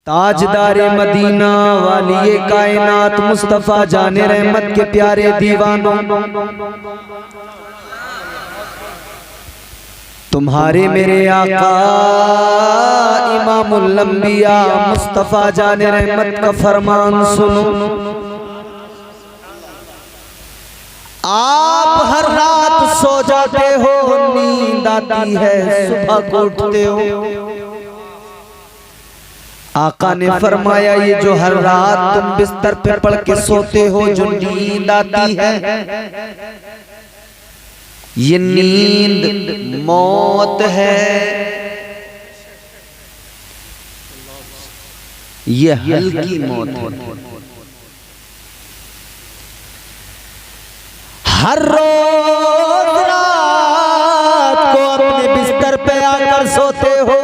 ताजदारे Medina वालिए कायनात मुस्तफा जाने रहमत के प्यारे दीवानों, तुम्हारे मेरे आका इमामुल अंबिया मुस्तफा जाने रहमत का फरमान सुनो। आप हर रात सो जाते हो, नींद आती है, सुबह को उठते हो। आका ने फरमाया ये जो हर रात तुम बिस्तर पे पड़ के सोते हो, जो नींद आती है, ये नींद मौत है, ये हल्की मौत है। हर रोज रात को अपने बिस्तर पे आकर सोते हो,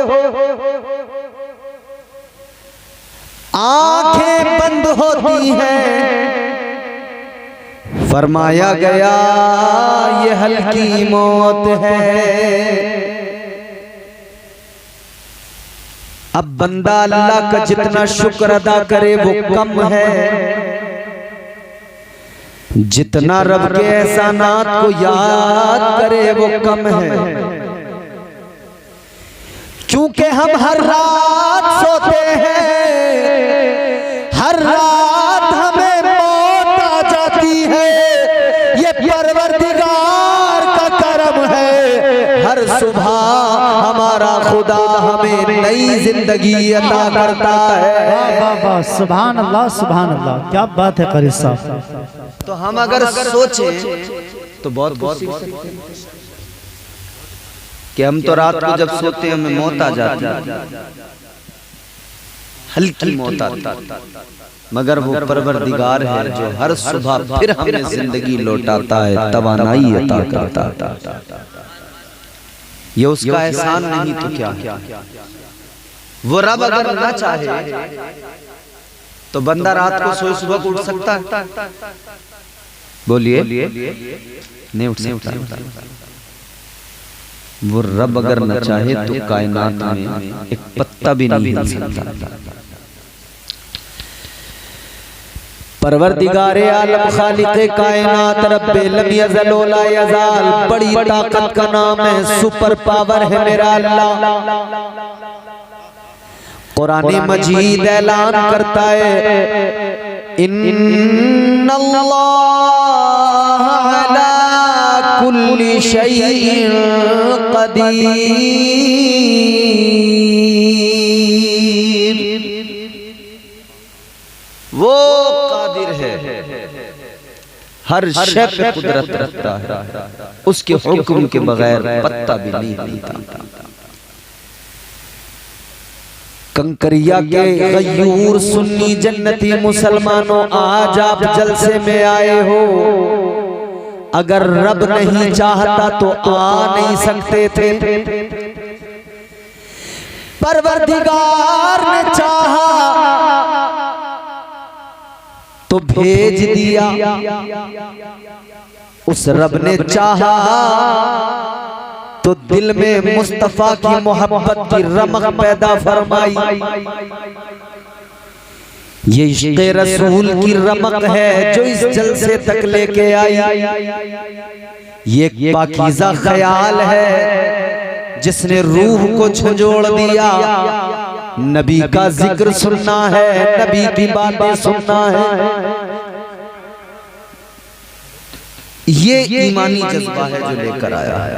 आंखें बंद होती हैं, फरमाया गया ये हल्की मौत है। अब बंदा अल्लाह का जितना शुक्र अदा करे वो कम है, जितना रब के एहसानात को याद करे वो कम है। क्योंकि हम हर रात सोते हैं, हर रात हमें मौत आ जाती है, ये परवरदिगार का करम है। हर सुबह हमारा खुदा हमें नई जिंदगी अता करता है। वाह वाह, सुभान अल्लाह सुभान अल्लाह, क्या बात है कारी साहब। तो हम अगर सोचें तो बहुत सीख सकते हैं कि हम तो रात को जब सोते हैं हमें मौत आ जाती है, हल्की मौत आती है, मगर वो परवरदिगार है जो हर सुबह फिर हमें जिंदगी लौटाता है, तवानाई अता करता है। ये उसका एहसान नहीं तो क्या है। वो रब अगर ना चाहे तो बंदा रात को सोए सुबह को उठ सकता है? बोलिए, नहीं उठ सकता। वो रब अगर न चाहे तो कायनात में एक पत्ता भी नहीं हिल सकता। परवरदिगारे आलम खालिक़े कायनात रब्बे लम यज़ल व ला यज़ाल, बड़ी ताकत का नाम है, सुपर पावर है मेरा अल्लाह। कुरान मजीद ऐलान करता है इन्नल्लाह अला कुल्ली शैइन क़दीर, वो कादिर है, हर शय पे कुदरत रखता है, उसके हुक्म के बगैर पत्ता भी नहीं हिलता। कंकरिया के गयूर सुन्नी जन्नती मुसलमानों, आज आप जलसे में आए हो, अगर रब नहीं चाहता तो आ नहीं सकते थे। परवरदिगार ने चाहा तो भेज दिया, उस रब ने चाहा तो दिल में मुस्तफा की मोहब्बत की रमक पैदा फरमाई। ये इश्क़े रसूल की रमक है जो इस जलसे तक लेके आई। ये एक पाकीज़ा ख्याल है जिसने रूह को झंझोड़ दिया। नबी का जिक्र सुनना है, नबी की बातें सुनना है, ये ईमानी जज्बा है जो लेकर आया है।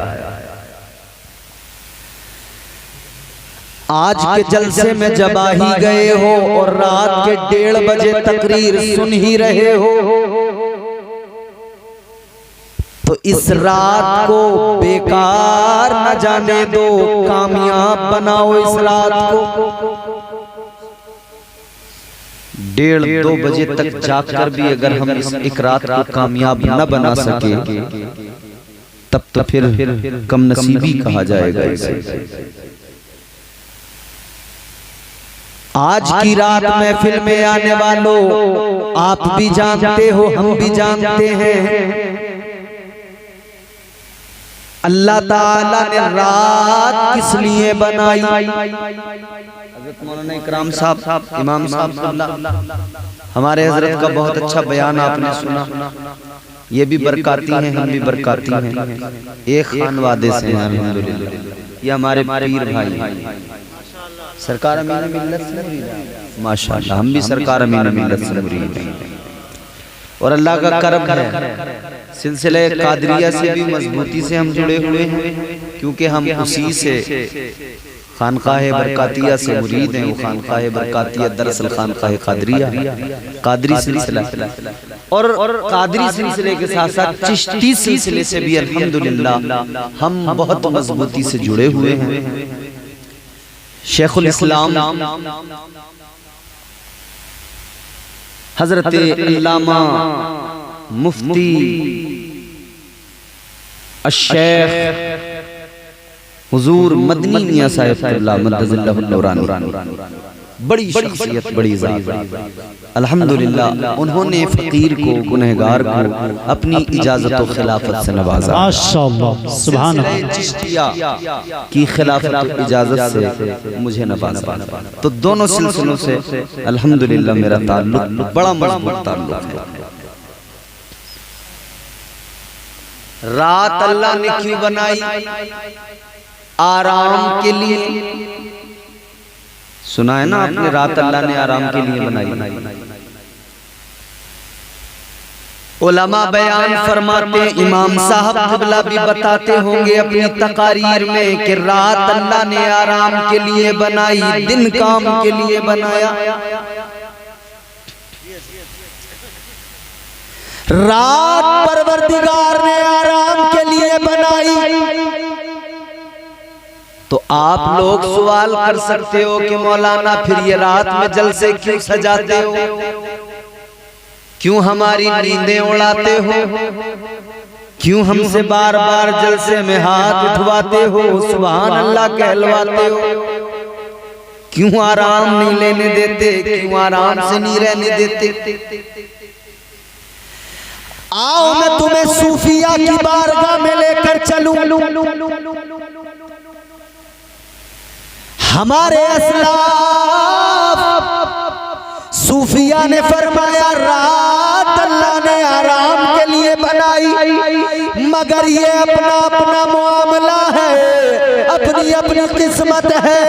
आज के जलसे में जब आ ही गए हो और रात के 1:30 बजे तकरीर सुन ही रहे हो, तो इस रात को बेकार न जाने दो, कामयाब बनाओ इस रात को। 1:30-2 बजे तक जागकर भी अगर हम इस एक रात को कामयाब न बना सके तब तो फिर कम नसीबी कहा जाएगा इसे। आज की रात महफिल में आने वालों, आप भी जानते हो, हम भी जानते हैं, अल्लाह ताला ने रात किस लिए बनाई। हज़रत मौलाना इकराम साहब, इमाम साहब, हमारे हजरत का बहुत अच्छा बयान आपने सुना। ये भी बरकाती हैं, हम भी बरकाती हैं, एक खान वादे से हैं अल्हम्दुलिल्लाह। ये हमारे पीर भाई सरकार अमीन मिल्लत से मुरीद हैं माशाअल्लाह। हम भी सरकार अमीन मिल्लत से मुरीद हैं और अल्लाह का करम है, सिलसिले कादरिया से भी मजबूती से हम जुड़े हुए हैं, क्योंकि हम उसी से खानकाह बरकातिया से मुरीद हैं। वो खानकाह बरकातिया दरअसल खानकाह कादरिया, कादरी सिलसिला, और कादरी सिलसिले के साथ साथ चिश्ती सिलसिले से भी अल्हम्दुलिल्लाह हम बहुत मजबूती से जुड़े हुए हैं। शेखुल इस्लाम हजरत अल्लामा मुफ्ती अश-शेख हुजूर मदनी मियां साहिब मद्दज़िल्लाहु नूरानी, बड़ी शख्सियत, बड़ी ज़ात अल्हम्दुलिल्लाह। उन्होंने फकीर को, गुनहगार को अपनी इजाजत और खिलाफत से नवाजा। माशाअल्लाह, सुभान अल्लाह। चिश्तिया की खिलाफत और इजाजत से मुझे नवाजा। तो दोनों सिलसिलों से अल्हम्दुलिल्लाह मेरा ताल्लुक बड़ा मजबूत ताल्लुक है। रात अल्लाह ने क्यों बनाई? आराम के लिए। सुना है ना आपने, रात अल्लाह ने आराम के लिए बनाई। उलमा बयान फरमाते, इमाम साहब क़िबला भी बताते होंगे अपनी तकारीर में कि रात अल्लाह ने आराम के लिए बनाई, दिन काम के लिए बनाया। रात परवरदिगार ने आराम के लिए बनाई। तो आप लोग सवाल कर सकते हो कि मौलाना फिर ये रात में जलसे क्यों सजाते हो, क्यों हमारी नींदें उड़ाते हो, क्यों हमसे बार बार जलसे में हाथ उठवाते हो, सुभान अल्लाह कहलवाते हो, क्यों आराम नहीं लेने देते, क्यों आराम से नहीं रहने देते? आओ मैं तुम्हें सूफिया की बारगाह में लेकर चलूं। हमारे असलाफ सूफिया ने फरमाया रात अल्लाह ने आराम के लिए बनाई, मगर ये अपना अपना मामला है, अपनी अपनी किस्मत है।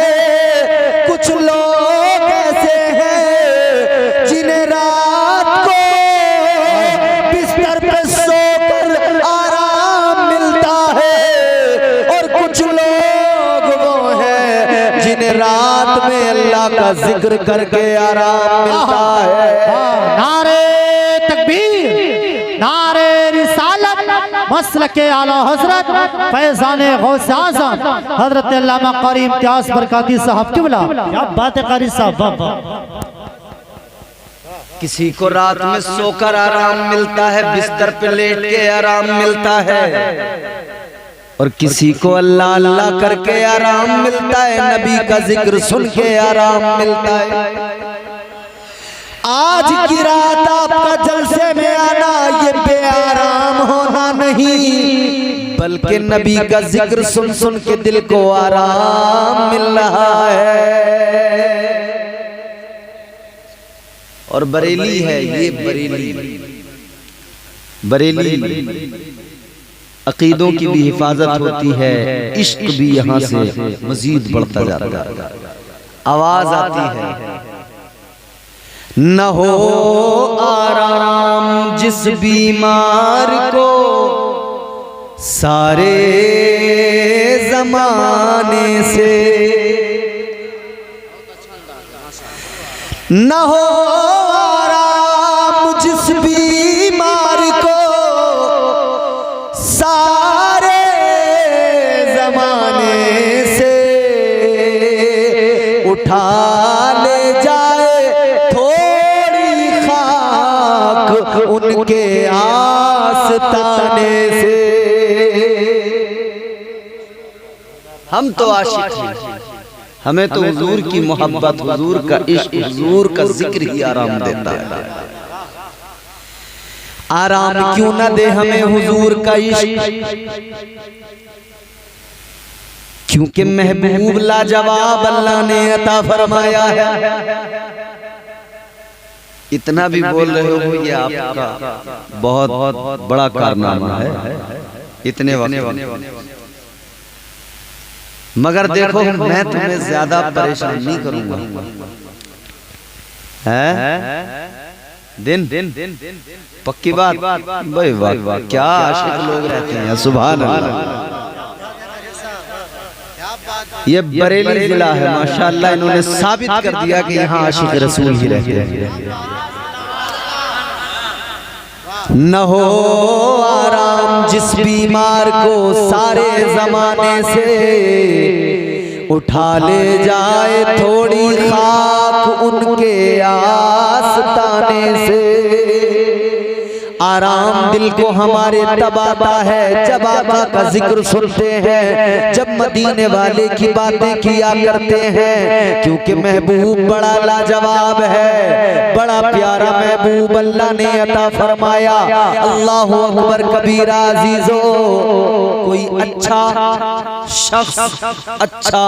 कुछ लोग ऐसे हैं जिन्हें रात को बिस्तर पे सोकर आराम मिलता है, और कुछ लोग वो हैं जिन्हें रात में अल्लाह का जिक्र करके आराम मिलता है। नारे तकबीर, नारे रिसालत, मसलके आला हजरत फैज़ाने गौसे आज़म हजरत अल्लामा क़ारी इम्तियाज़ बरकाती साहब क़िबला। क्या बात है क़ारी साहब, वाह वाह। किसी को रात में सोकर आराम मिलता है, बिस्तर पे लेट के आराम मिलता है, और किसी को अल्लाह अल्लाह करके आराम मिलता है, नबी का जिक्र सुन के आराम मिलता है। आज की रात आपका जलसे में आना ये बेआराम होना नहीं, बल्कि नबी का जिक्र सुन सुन के दिल को आराम मिल रहा है। और बरेली है ये, बरेली अकीदों की भी हिफाजत होती है, इश्क भी यहाँ से मजीद बढ़ता जाता है। आवाज आती है, न हो आराम जिस बीमार को सारे जमाने से, न हो आराम जिस बीमार को सारे जमाने से, उठा ले जाए थोड़ी खाक उनके आस्ताने से। हम तो आशिक हैं, हमें तो हुजूर की मोहब्बत, हुजूर का इश्क, हुजूर का जिक्र ही आराम देता है। आराम क्यों न दे हमें हुजूर का इश्क? क्योंकि महबूब लाजवाब अल्लाह ने अता फरमाया है। इतना भी बोल रहे हो ये आपका बहुत बड़ा कारनामा है इतने वक्त। मगर देखो मैं तुम्हें ज्यादा परेशान नहीं करूंगा है दिन पक्की बात भाई। वाह क्या आशिक लोग रहते हैं, सुभान अल्लाह। ये बरेली जिला है माशाअल्लाह, इन्होंने साबित कर दिया कि यहाँ आशिक रसूल ही रहते हैं। न हो आराम जिस बीमार को सारे जमाने से, उठा ले जाए थोड़ी खाक उनके आस्ताने से। आराम दिल को हमारे तब आता है जब आका का जिक्र सुनते हैं, जब मदीने वाले की बातें किया करते हैं। क्योंकि महबूब बड़ा लाजवाब है, बड़ा प्यारा महबूब अल्लाह ने अता फरमाया। अल्लाहु अकबर कबीरा अजीजो, कोई अच्छा शख्स अच्छा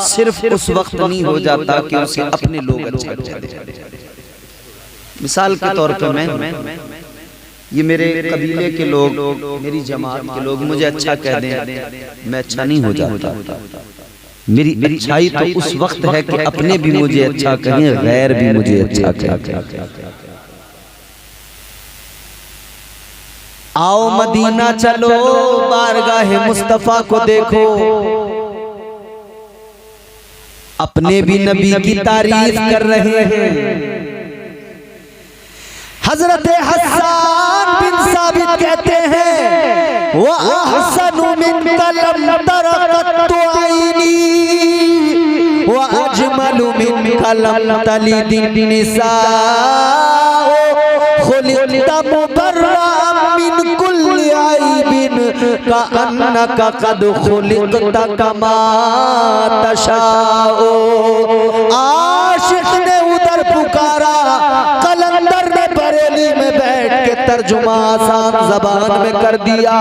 सिर्फ उस वक्त नहीं हो जाता कि उसे अपने लोग अच्छे लगते। मिसाल के तौर पर मैं ये मेरे कबीले के लोग, मेरी जमात के लोग मुझे अच्छा कह दें, मैं अच्छा नहीं हो जाता। मेरी अच्छाई तो उस वक्त है कि अपने भी मुझे अच्छा कहें, गैर भी मुझे अच्छा कहें। आओ मदीना चलो, बारगाह मुस्तफा को देखो, अपने भी नबी की तारीफ कर रहे हैं। हजरत हसन बिन साबित कहते हैं, वो अहसनु मिन कलम तरकत आईनी, वो अजमलु मिन कलम तलिदिन निसा, खुलिक़्ता मुबर्रा मिन कुल्ली आइबिन कअन्नका क़द खुलिक़्ता कमा तशाओ। आशिक ने उधर पुकारा, कलंदर ने बरेली में बैठ के तर्जुमा आसान जबान में कर दिया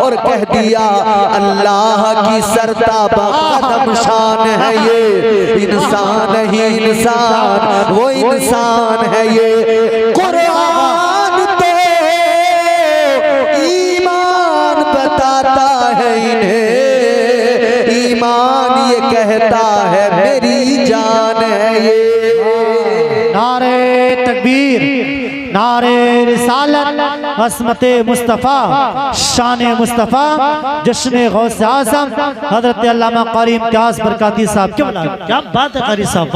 और कह दिया, अल्लाह की सरताबा कदम शान है ये, इंसान ही इंसान, वो इंसान है ये। कुरान तो ईमान बताता है इन्हें, ईमान ये कहता है मेरी जान है ये। नारे तकबीर, नारे रिसालत, असमते मुस्तफ़ा, शान मुस्तफ़ा, जश्न गौसे आज़म हज़रत अल्लामा कारी इम्तियाज़ बरकाती साहब। क्या बात है कारी साहब।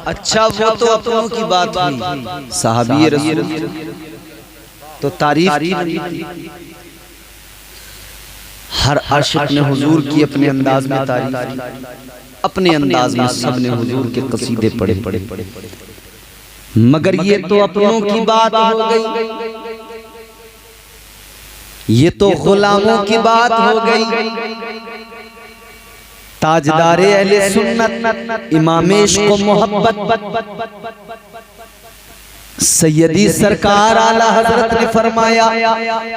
अच्छा वो तो अपनों की बात हुई, सहाबी रसूल तो तारीफ हर आशिक ने हुजूर की अपने अंदाज में तारीफ, अपने अंदाज में सबने हुजूर के कसीदे पढ़े। मगर ये तो अपनों की बात हो गई, ये तो गुलामों की बात हो गई। ताजदारे अहले सुन्नत, इमामे इश्क़ व मोहब्बत, सैयदी सरकार आला हजरत ने फरमाया,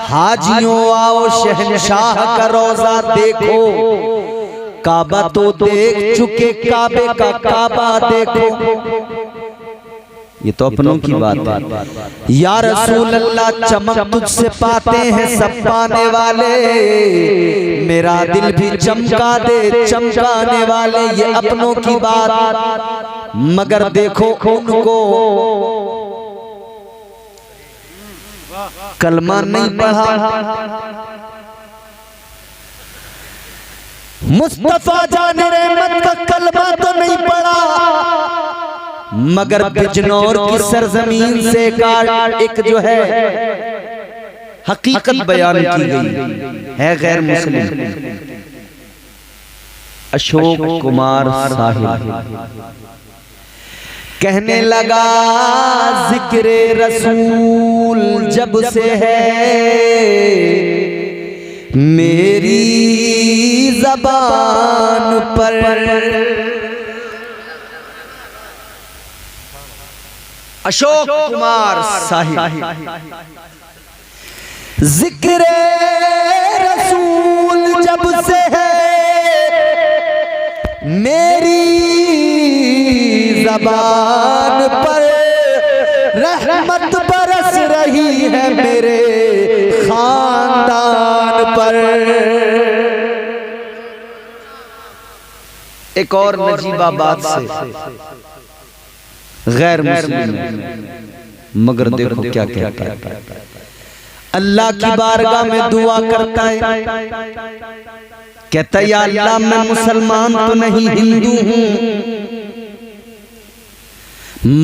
हाजियों आओ शहंशाह का रोजा देखो, काबा तो देख चुके, काबे का काबा देखो। ये तो अपनों की बात है। या रसूल अल्लाह चमक तुझसे पाते हैं सब पाने वाले, मेरा दिल भी चमका दे चमकाने वाले, ये अपनों की बात। मगर देखो उनको कलमा नहीं पढ़ा, मुस्तफा जाने रहमत का कलमा तो नहीं पढ़ा, मगर बिजनौर की सरजमीन से एक जो है हकीकत बयान की गई है, गैर मुस्लिम अशोक कुमार साहिब कहने लगा, जिक्र रसूल जब से है मेरी ज़बान पर। अशोक कुमार साहिब, जिक्र रसूल जब से है मेरी ज़बान पर रहमत बरस रही है मेरे खानदान पर। एक और नजीबा बात से गैर मुस्लिम मगर देखो क्या कहता है, अल्लाह की बारगाह में दुआ करता है, कहता है या अल्लाह मैं मुसलमान तो नहीं हिंदू हूं,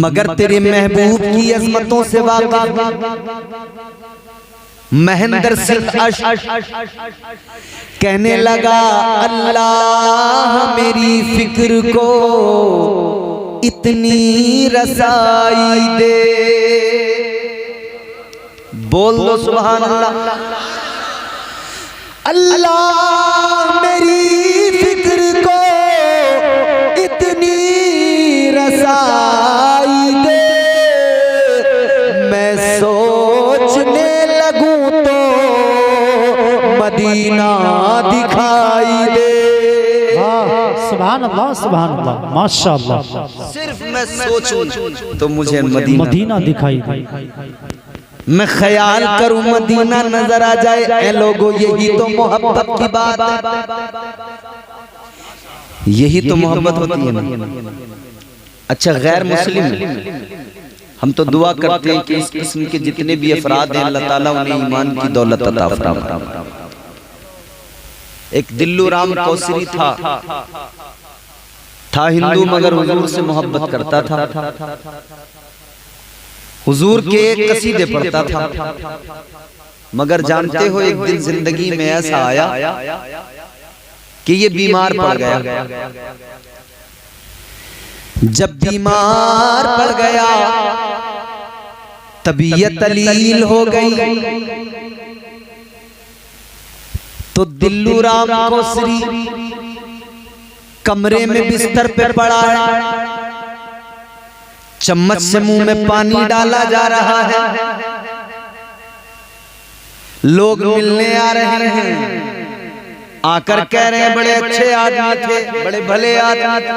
मगर तेरे महबूब की अजमतों से वाकिफ महेंद्र सिंह कहने लगा अल्लाह मेरी फिक्र को इतनी रसाई दे। बोल दो सुभान अल्लाह। अल्लाह मेरी फिक्र को इतनी रसाई दे, मैं सोचने लगूं तो मदीना दिखाई दे। सुभान अल्लाह सुभान अल्लाह माशाअल्लाह। सिर्फ मैं सोचूं तो मुझे मदीना दिखाई दे, मैं ख्याल करूं मदीना नजर आ जाए। ऐ लोगों यही तो मोहब्बत की बात है, यही तो मोहब्बत होती है ना। अच्छा गैर मुस्लिम हम तो दुआ करते हैं कि इस किस्म के जितने भी अफराद हैं अल्लाह ताला उन्हें ईमान की दौलत अता फरमाए। एक दिल्लू राम कौसरी था हिंदू मगर हुजूर से मोहब्बत करता था, हुजूर के एक कसीदे पढ़ता था, मगर जानते हो एक दिन जिंदगी में ऐसा आया कि ये बीमार पड़ गया। जब बीमार पड़ गया तबीयत अलील हो गई, तो दिल्लू राम कौसरी कमरे में बिस्तर पे पड़ा है, चम्मच से मुंह में पानी डाला जा रहा है, लोग मिलने आ रहे हैं, आकर कह रहे हैं बड़े अच्छे आदमी थे, बड़े भले आदमी थे।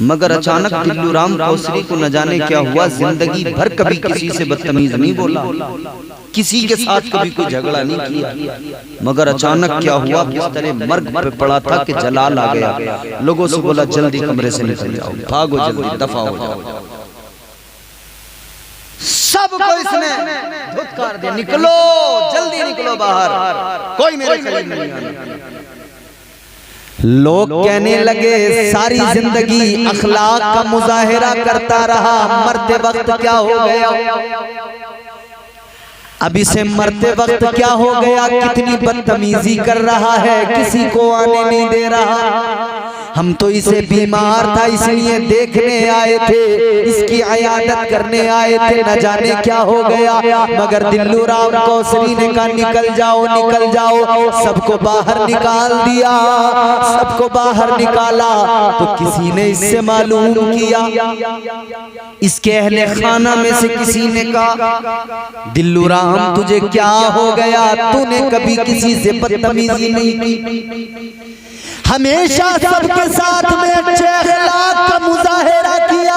मगर अचानक दिल्लू राम कौसरी को न जाने क्या हुआ, जिंदगी भर कभी किसी से बदतमीज नहीं बोला, किसी के साथ कभी कोई झगड़ा नहीं किया, मगर अचानक क्या हुआ बिस्तर मर्ग पे पड़ा था कि जलाल आ गया। लोगों से बोला जल्दी कमरे से निकल जाओ, भागो जल्दी, दफा हो जाओ। सबको इसने धुतकार दिया, निकलो जल्दी निकलो बाहर, कोई मेरे करीब नहीं आना। लोग कहने लगे सारी जिंदगी अखलाक का मुजाहिरा करता रहा, मरते वक्त क्या हो गया, अब इसे मरते वक्त क्या हो गया, कितनी बदतमीजी कर रहा है, किसी को आने नहीं दे रहा। हम तो इसे बीमार था इसलिए देखने आए थे, इसकी इयादत करने आए थे, न जाने क्या हो गया। मगर दिल्लू राम कौसरी ने कहा निकल जाओ निकल जाओ, सबको बाहर निकाल दिया, सबको बाहर निकाला। तो किसी ने इससे मालूम किया, इसके अहले खाना में से किसी ने कहा दिल्लू राम तुझे क्या हो गया, तूने कभी किसी से बदतमीजी नहीं की, हमेशा सबके साथ में अच्छे अखलाक का मुजाहिरा किया,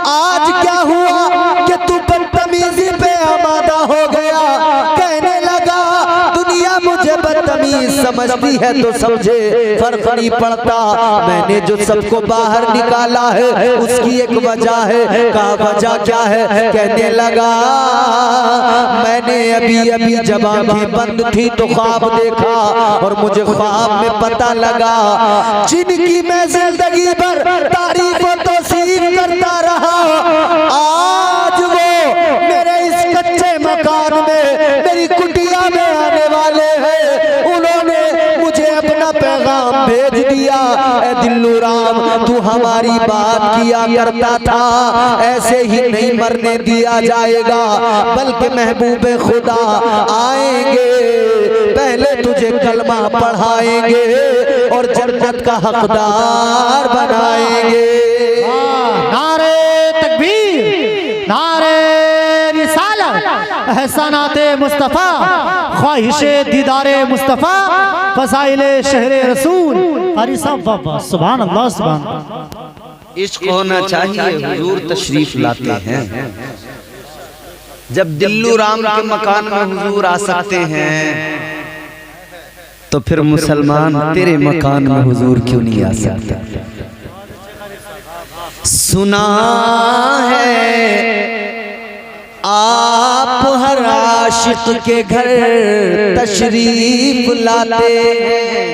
आज क्या हुआ कि तू बदतमीजी पे आमादा हो गया। कहने लगा दुनिया मुझे बदतमीज समझती है तो समझे, फर्क नहीं पड़ता, मैंने जो सबको बाहर निकाला है उसकी एक वजह है। कहा वजह क्या है, कहने लगा मैंने अभी अभी जब आंखें बंद थी तो ख्वाब देखा, और मुझे ख्वाब में पता लगा जिनकी मैं जिंदगी भर तारीफ और तौसीफ करता रहा, आज वो मेरे इस कच्चे मकान में मेरी कुटिया में आने वाले हैं। उन्होंने मुझे अपना पैगाम भेज दिया, ऐ दिल्लू राम तू हमारी बात किया करता था, ऐसे ही नहीं मरने दिया जाएगा, बल्कि महबूबे खुदा आएंगे, पहले तुझे कलमा पढ़ाएंगे और जन्नत का हकदार बनाएंगे। नारे तकबीर, नारे रिसालत, एहसानाते मुस्तफ़ा, ख्वाहिशे दीदारे मुस्तफ़ा। फसाइले शहरे रसूल। कारी साहब वाह, सुभान अल्लाह सुभान अल्लाह। इश्क होना चाहिए, हुजूर तशरीफ लाते हैं। जब दिल्लू राम के मकान में हुजूर आ सकते हैं, तो फिर मुसलमान तेरे मकान में हुजूर क्यों नहीं आ सकता? सुना है आप हर आशिक के घर तशरीफ लाते हैं,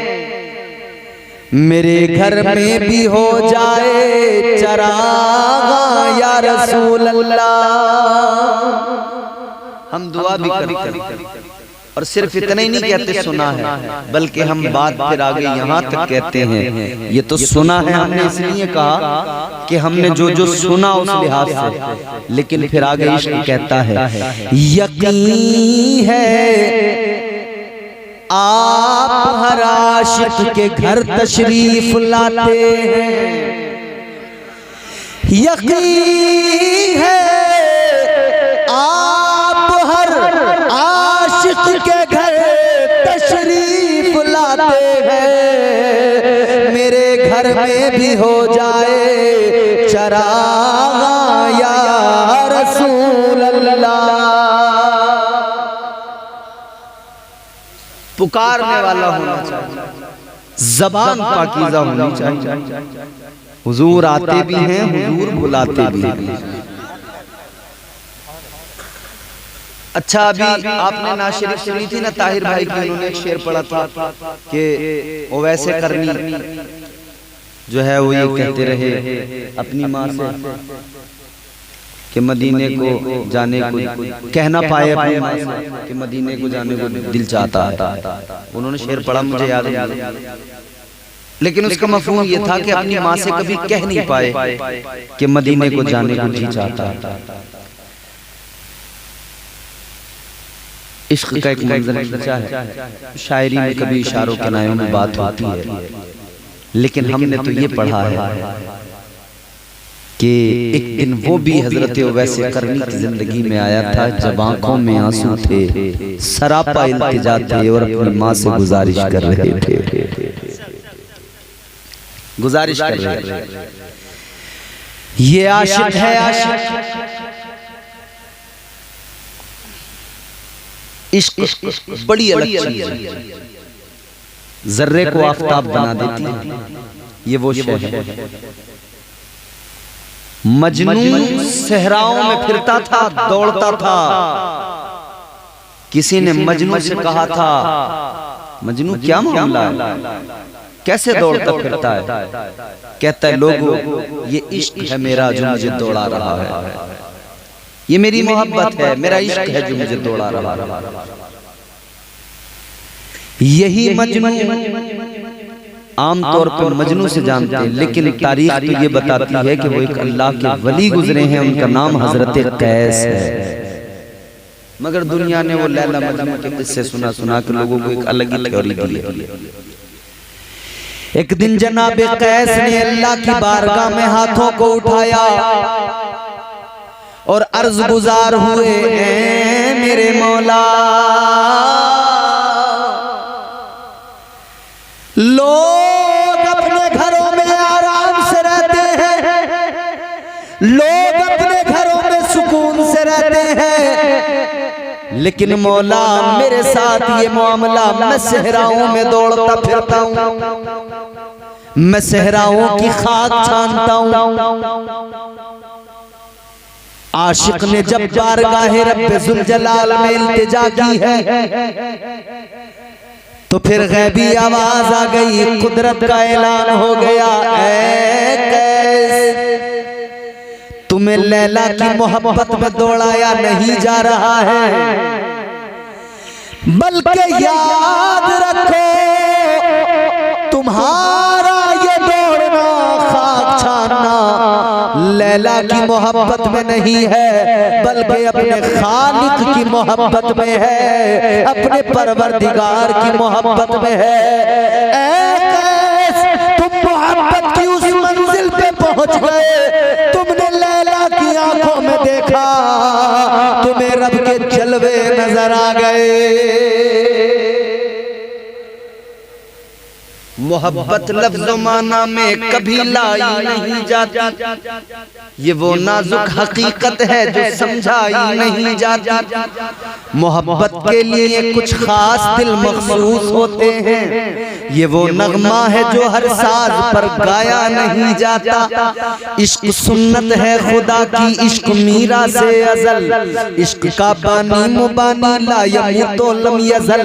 मेरे घर में भी हो जाए चरागा या रसूल अल्लाह। हम दुआ भी करते हैं और सिर्फ इतना ही नहीं कहते सुना है, बल्कि हम बात फिर आगे यहाँ तक कहते हैं, ये तो सुना है हमने इसलिए कहा कि हमने जो जो सुना उस लिहाज से, लेकिन फिर आगे इश्क कहता है यकीन है आप हर आशिक के घर तशरीफ लाते हैं, यकीन है आप हर आशिक के घर तशरीफ लाते हैं, मेरे घर में भी हो जाए चरागा या रसूल अल्लाह। पुकारने वाला होना चाहिए, ज़बान पाकीज़ा होनी चाहिए। हुजूर आते भी हैं, हुजूर बुलाते भी हैं। अच्छा, अभी आपने नात शरीफ सुनी थी ना ताहिर भाई की, उन्होंने एक शेर पढ़ा था कि वो वैसे करनी जो है वो ये कहते रहे अपनी माँ से कि मदीने को जाने को कहना पाए अपनी माँ से कि मदीने को जाने को दिल चाहता है। उन्होंने शेर पढ़ा, मुझे याद है, लेकिन उसका मफहूम ये था कि अपनी माँ से कभी कह नहीं पाए कि मदीने को जाने को जी चाहता है। इश्क का एक मंजर खींचा है, शायरी में कभी इशारों के नायों में बात होती है, लेकिन हमने तो ये पढ़ा है कि एक दिन वो भी हजरत वैसे करनी की जिंदगी में आया था जब आंखों में आंसू थे, सरापा इल्तिजा थे और अपनी माँ से गुजारिश कर रहे थे, गुजारिश कर रहे थे। ये आशिक है, आशिक इश्क बड़ी अलग चीज है, जर्रे को आफताब बना देती है, ये वो शय है। मजनू सहराओं में फिरता था, दौड़ता था, किसी ने मजनू से कहा था मजनू क्या मामला है, कैसे दौड़ता फिरता है? कहता है लोगों ये इश्क है मेरा जो मुझे दौड़ा रहा है, ये मेरी मोहब्बत है, मेरा इश्क है जो मुझे दौड़ा रहा है। यही मजनू आमतौर पर मजनू से जानते हैं, लेकिन तारीख तो ये बताती है कि वो एक अल्लाह के वली गुजरे हैं, उनका नाम हजरत कैस है। मगर दुनिया ने वो लैला मजनू के किस्से सुना सुना के लोगों को एक अलग ही थ्योरी दी है। एक दिन जनाब कैस ने अल्लाह की बारगाह में हाथों को उठाया और अर्ज गुजार हुए हैं मेरे मौला, लोग अपने घरों में आराम से रहते हैं, लोग अपने घरों में सुकून से रहते हैं, लेकिन मौला मेरे साथ ये मामला, मैं सहराओं में दौड़ता फिरता हूँ, मैं सहराओं की खाक छानता हूँ। आशिक ने जब बारगाहे रब्बे जुल जलाल में इल्तिजा की है तो फिर गैबी आवाज आ गई, कुदरत का ऐलान हो गया, ऐ कैस तुम्हें लैला की मोहब्बत में दौड़ाया नहीं जा रहा है, बल्कि याद रखो तुम्हारा ये दौड़ना खाक छानना लैला की मोहब्बत में नहीं है, बल्कि अपने खालिक की मोहब्बत में है, अपने परवरदिगार की मोहब्बत में है। ऐ कैस तुम मोहब्बत की उस मंजिल पे पहुंच गए, तुमने लैला की आंखों में देखा, तुम्हें रब के जलवे नजर आ गए। मोहब्बत लफ्ज़ माना में कभी लाई नहीं जाती। ये वो नाजुक हकीकत है जो समझाई नहीं जाती। मोहब्बत के लिए कुछ खास दिल मखसूस होते हैं। ये वो नगमा है जो हर साज पर गाया नहीं जाता। इश्क सुन्नत है खुदा की, इश्क मीरा से अज़ल। इश्क का बानी मुबानी ला यमूतो लम यज़ल।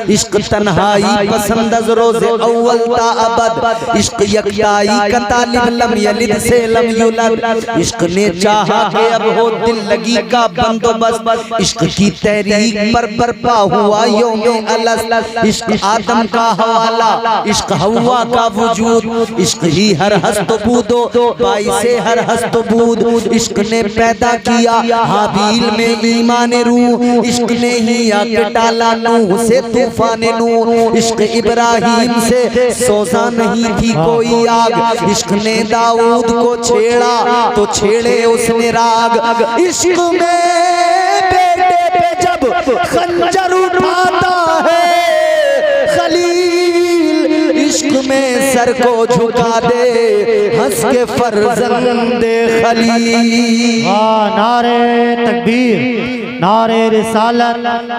इश्क तन्हाई पसंद अज़ रोज़े अव्वल ता अबद। इश्क यकताई का तालिब लम यलिद से लम युलद। इश्क ने चाहा कि अब हो दिल लगी का बंदोबस्त। इश्क की तहरीक पर बरपा हुआ यौमे अलस। इश्क आदम का हवाला, इश्क हवा का वजूद। इश्क ही हर हस्त बूदो बाई से हर हस्त बूद। इश्क ने पैदा किया हाबील में ईमान रूह। इश्क ने ही आके टाला नूह से तूफान नूह। इश्क इब्राहिम से सोजा नहीं थी कोई आग। इश्क ने दाऊद को छेड़ा तो छेड़े उसने राग। इश्क में बेटे पे जब खंजर उठाता है खलील। इश्क में सर को झुका दे हंस के फर्जंदे खलील। नारे तकबीर, नारे रिसालत,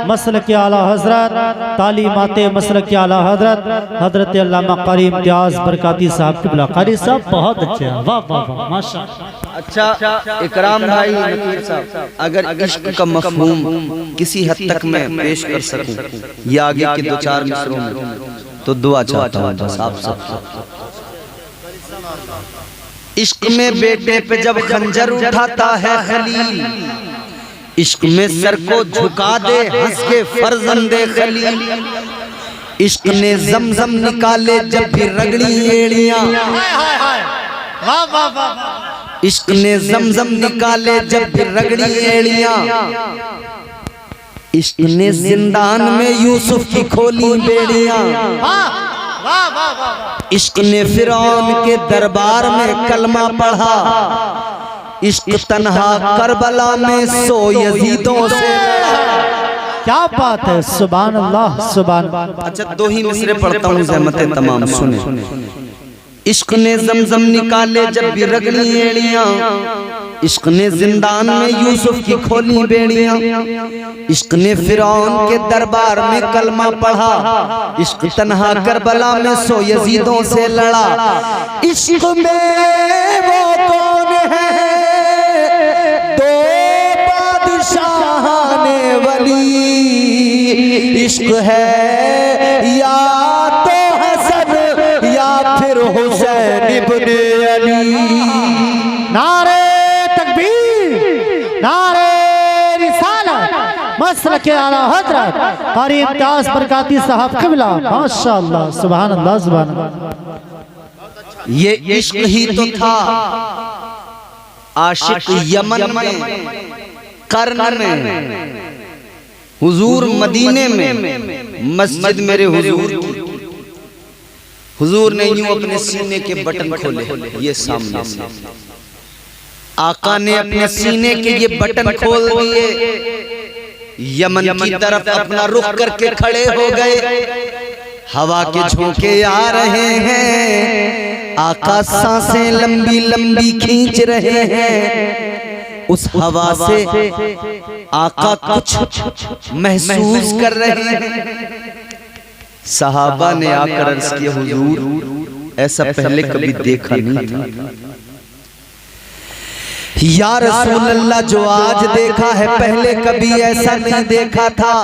मसलक आला हजरत, तालीमाते मसलक आला हजरत हजरत अल्लामा कारी इम्तियाज बरकाती साहब क़िबला। कारी साहब बहुत अच्छे हैं, वाह वाह वाह माशाअल्लाह। अच्छा इकराम भाई नकीर साहब, अगर इश्क का मफहूम किसी हद तक मैं पेश कर सकूं या आगे के दो चार मिसरों में, तो दुआ चाहता हूं साहब। इश्क में बेटे पे जब खंजर उठाता है खलील। इश्क में सर को झुका दे हंस के फर्जंदे खलील। इश्क ने जमजम निकाले जब भी रगड़ी एड़ियां। इश्क ने जमजम निकाले जब भी रगड़ी एड़ियां। इश्क ने जिंदान में यूसुफ की खोली बेड़ियां। इश्क ने फिरौन के दरबार में कलमा पढ़ा। इश्क तन्हा करबला में सो यजीदों से। क्या बात है, सुभान अल्लाह सुभान। अच्छा दो ही मिसरे पढ़ता हूँ ज़हमते तमाम सुने। इश्क ने जमजम निकाले जब भी रगड़ी एड़ियां। इश्क ने जिंदान में यूसुफ की खोली बेड़ियां। इश्क ने फिरौन के दरबार में कलमा पढ़ा। इश्क तन्हा करबला में सो यजीदों से लड़ा। इश्क में वो कौन है दो बादशाहाने वली। इश्क है या तो हसन या फिर हुसैन इब्ने अली। नारे तकबीर, नारे रिसालत, मसलक आला हजरत कारी इम्तियाज बरकाती साहब क़िबला। माशाअल्लाह सुभान अल्लाह सुभान अल्लाह। ये इश्क ही तो था आशिक यमन में, कर्न में, हुजूर मदीने में, मस्जिद मेरे हुजूर। हुजूर ने यूं अपने सीने के बटन खोले, ये सामने से आका ने अपने सीने के ये बटन खोल दिए। यमन की तरफ अपना रुख करके खड़े हो गए। हवा के झोंके आ रहे हैं। आका सांसें लंबी लंबी खींच रहे हैं। उस हवा से आका कुछ महसूस कर रहे हैं। सहाबा ने आकर अर्ज किया, हुजूर ऐसा पहले कभी देखा नहीं था। या रसूल अल्लाह जो आज देखा है पहले कभी ऐसा नहीं देखा था।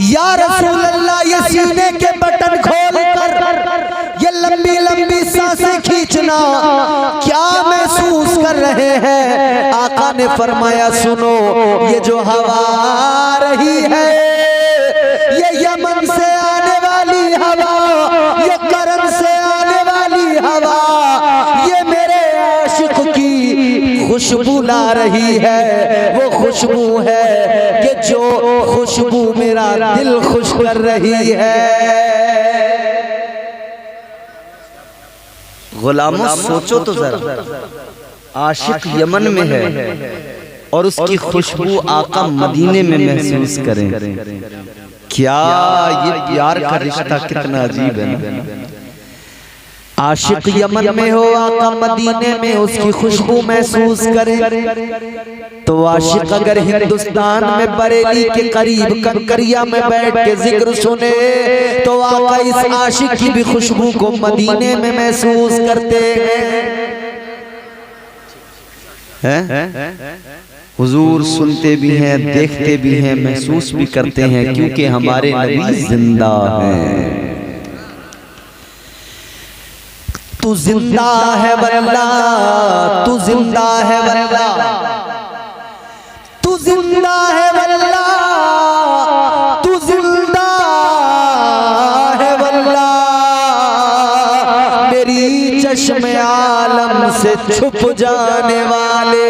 या रसूल अल्लाह ये सीने के बटन खोल कर ये लंबी लंबी सांसें खींचना क्या महसूस कर रहे हैं। आका ने फरमाया सुनो, ये जो हवा आ रही है ये यमन से आने वाली हवा, ये करम से आने वाली हवा, ये मेरे आशिक की खुशबू ला रही है। वो खुशबू है कि जो खुशबू मेरा दिल खुश कर रही है। गुलामों सोचो तो जरा, आशिक यमन में है और उसकी खुशबू आका मदीने में महसूस करें। क्या ये प्यार का रिश्ता कितना अजीब है ना। आशिक यमन में हो आका मदीने में उसकी खुशबू महसूस करे, तो आशिक अगर हिंदुस्तान में बरेली के करीब कंकरिया में बैठ के जिक्र सुने तो आका इस आशिक की भी खुशबू को मदीने में महसूस करते हैं। हुजूर सुनते भी हैं, देखते भी हैं, महसूस भी करते हैं, क्योंकि हमारे नबी जिंदा हैं। तू जिंदा है वल्ला, तू जिंदा है वल्ला, तू जिंदा है वल्ला, तू जिंदा है वल्ला, मेरी चश्मे आलम से छुप जाने वाले।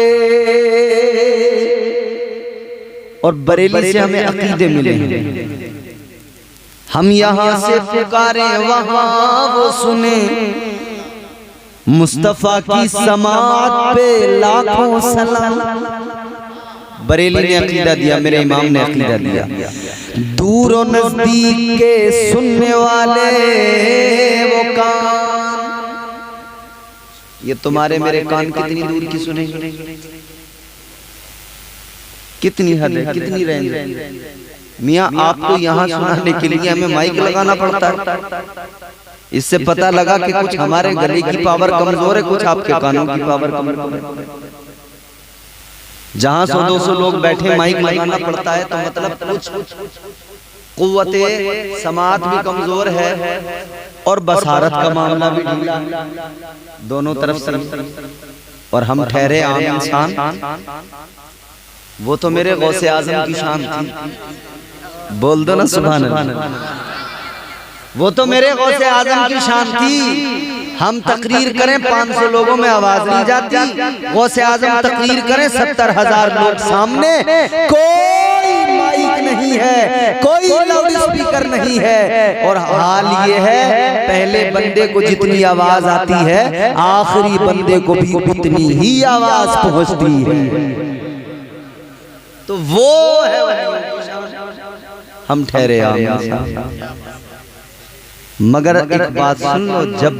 और बरेली से हमें अकीदे मिले हैं, हम यहाँ से पुकारे वहाँ वो सुने, मुस्तफा की समात पे लाखों सलाम। बरेली ने अकीदा दिया, मेरे इमाम ने अकीदा दिया, दूर और नजदीक के सुनने वाले वो कान, ये तुम्हारे मेरे कान कितनी दूर की सुनेंगे, कितनी हद है, कितनी रेंज है। मियाँ आपको यहाँ सुनाने के लिए हमें माइक लगाना पड़ता है। इससे पता लगा कि कुछ हमारे गले की पावर कमजोर है, कुछ आपके कानों की पावर कमजोर है। जहां 100-200 लोग बैठे माइक लगाना पड़ता है, तो मतलब कुछ कुव्वते समात भी कमजोर है और बसारत का मामला भी ढीला, दोनों तरफ से। और हम ठहरे आम इंसान, वो तो मेरे गौसे आजम की शान थी। बोल दो ना सुभान अल्लाह। वो तो मेरे गौसे आजम की शान थी। हम तकरीर करें 500 लोगों में आवाज नहीं जाती, गौसे आजम तकरीर करें 70,000 लोग सामने, कोई माइक नहीं है, कोई लाउड स्पीकर नहीं है। और हाल ये है, पहले बंदे को जितनी आवाज आती है आखिरी बंदे को भी उतनी ही आवाज पहुंचती है। तो वो है हम ठहरे आम। मगर एक बात सुन लो, जब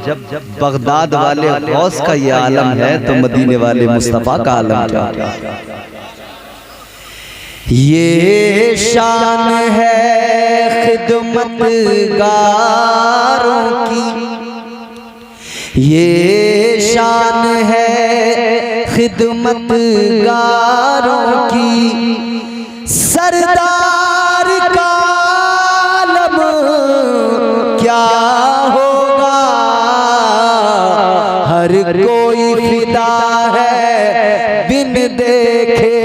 बगदाद वाले गौस का ये आलम है तो मदीने वाले मुस्तफा का आलम क्या। ये शान है खिदमतगारों की, ये शान है खिदमतगारों की, सरदार का आलम क्या होगा, हर कोई फिदा है बिन देखे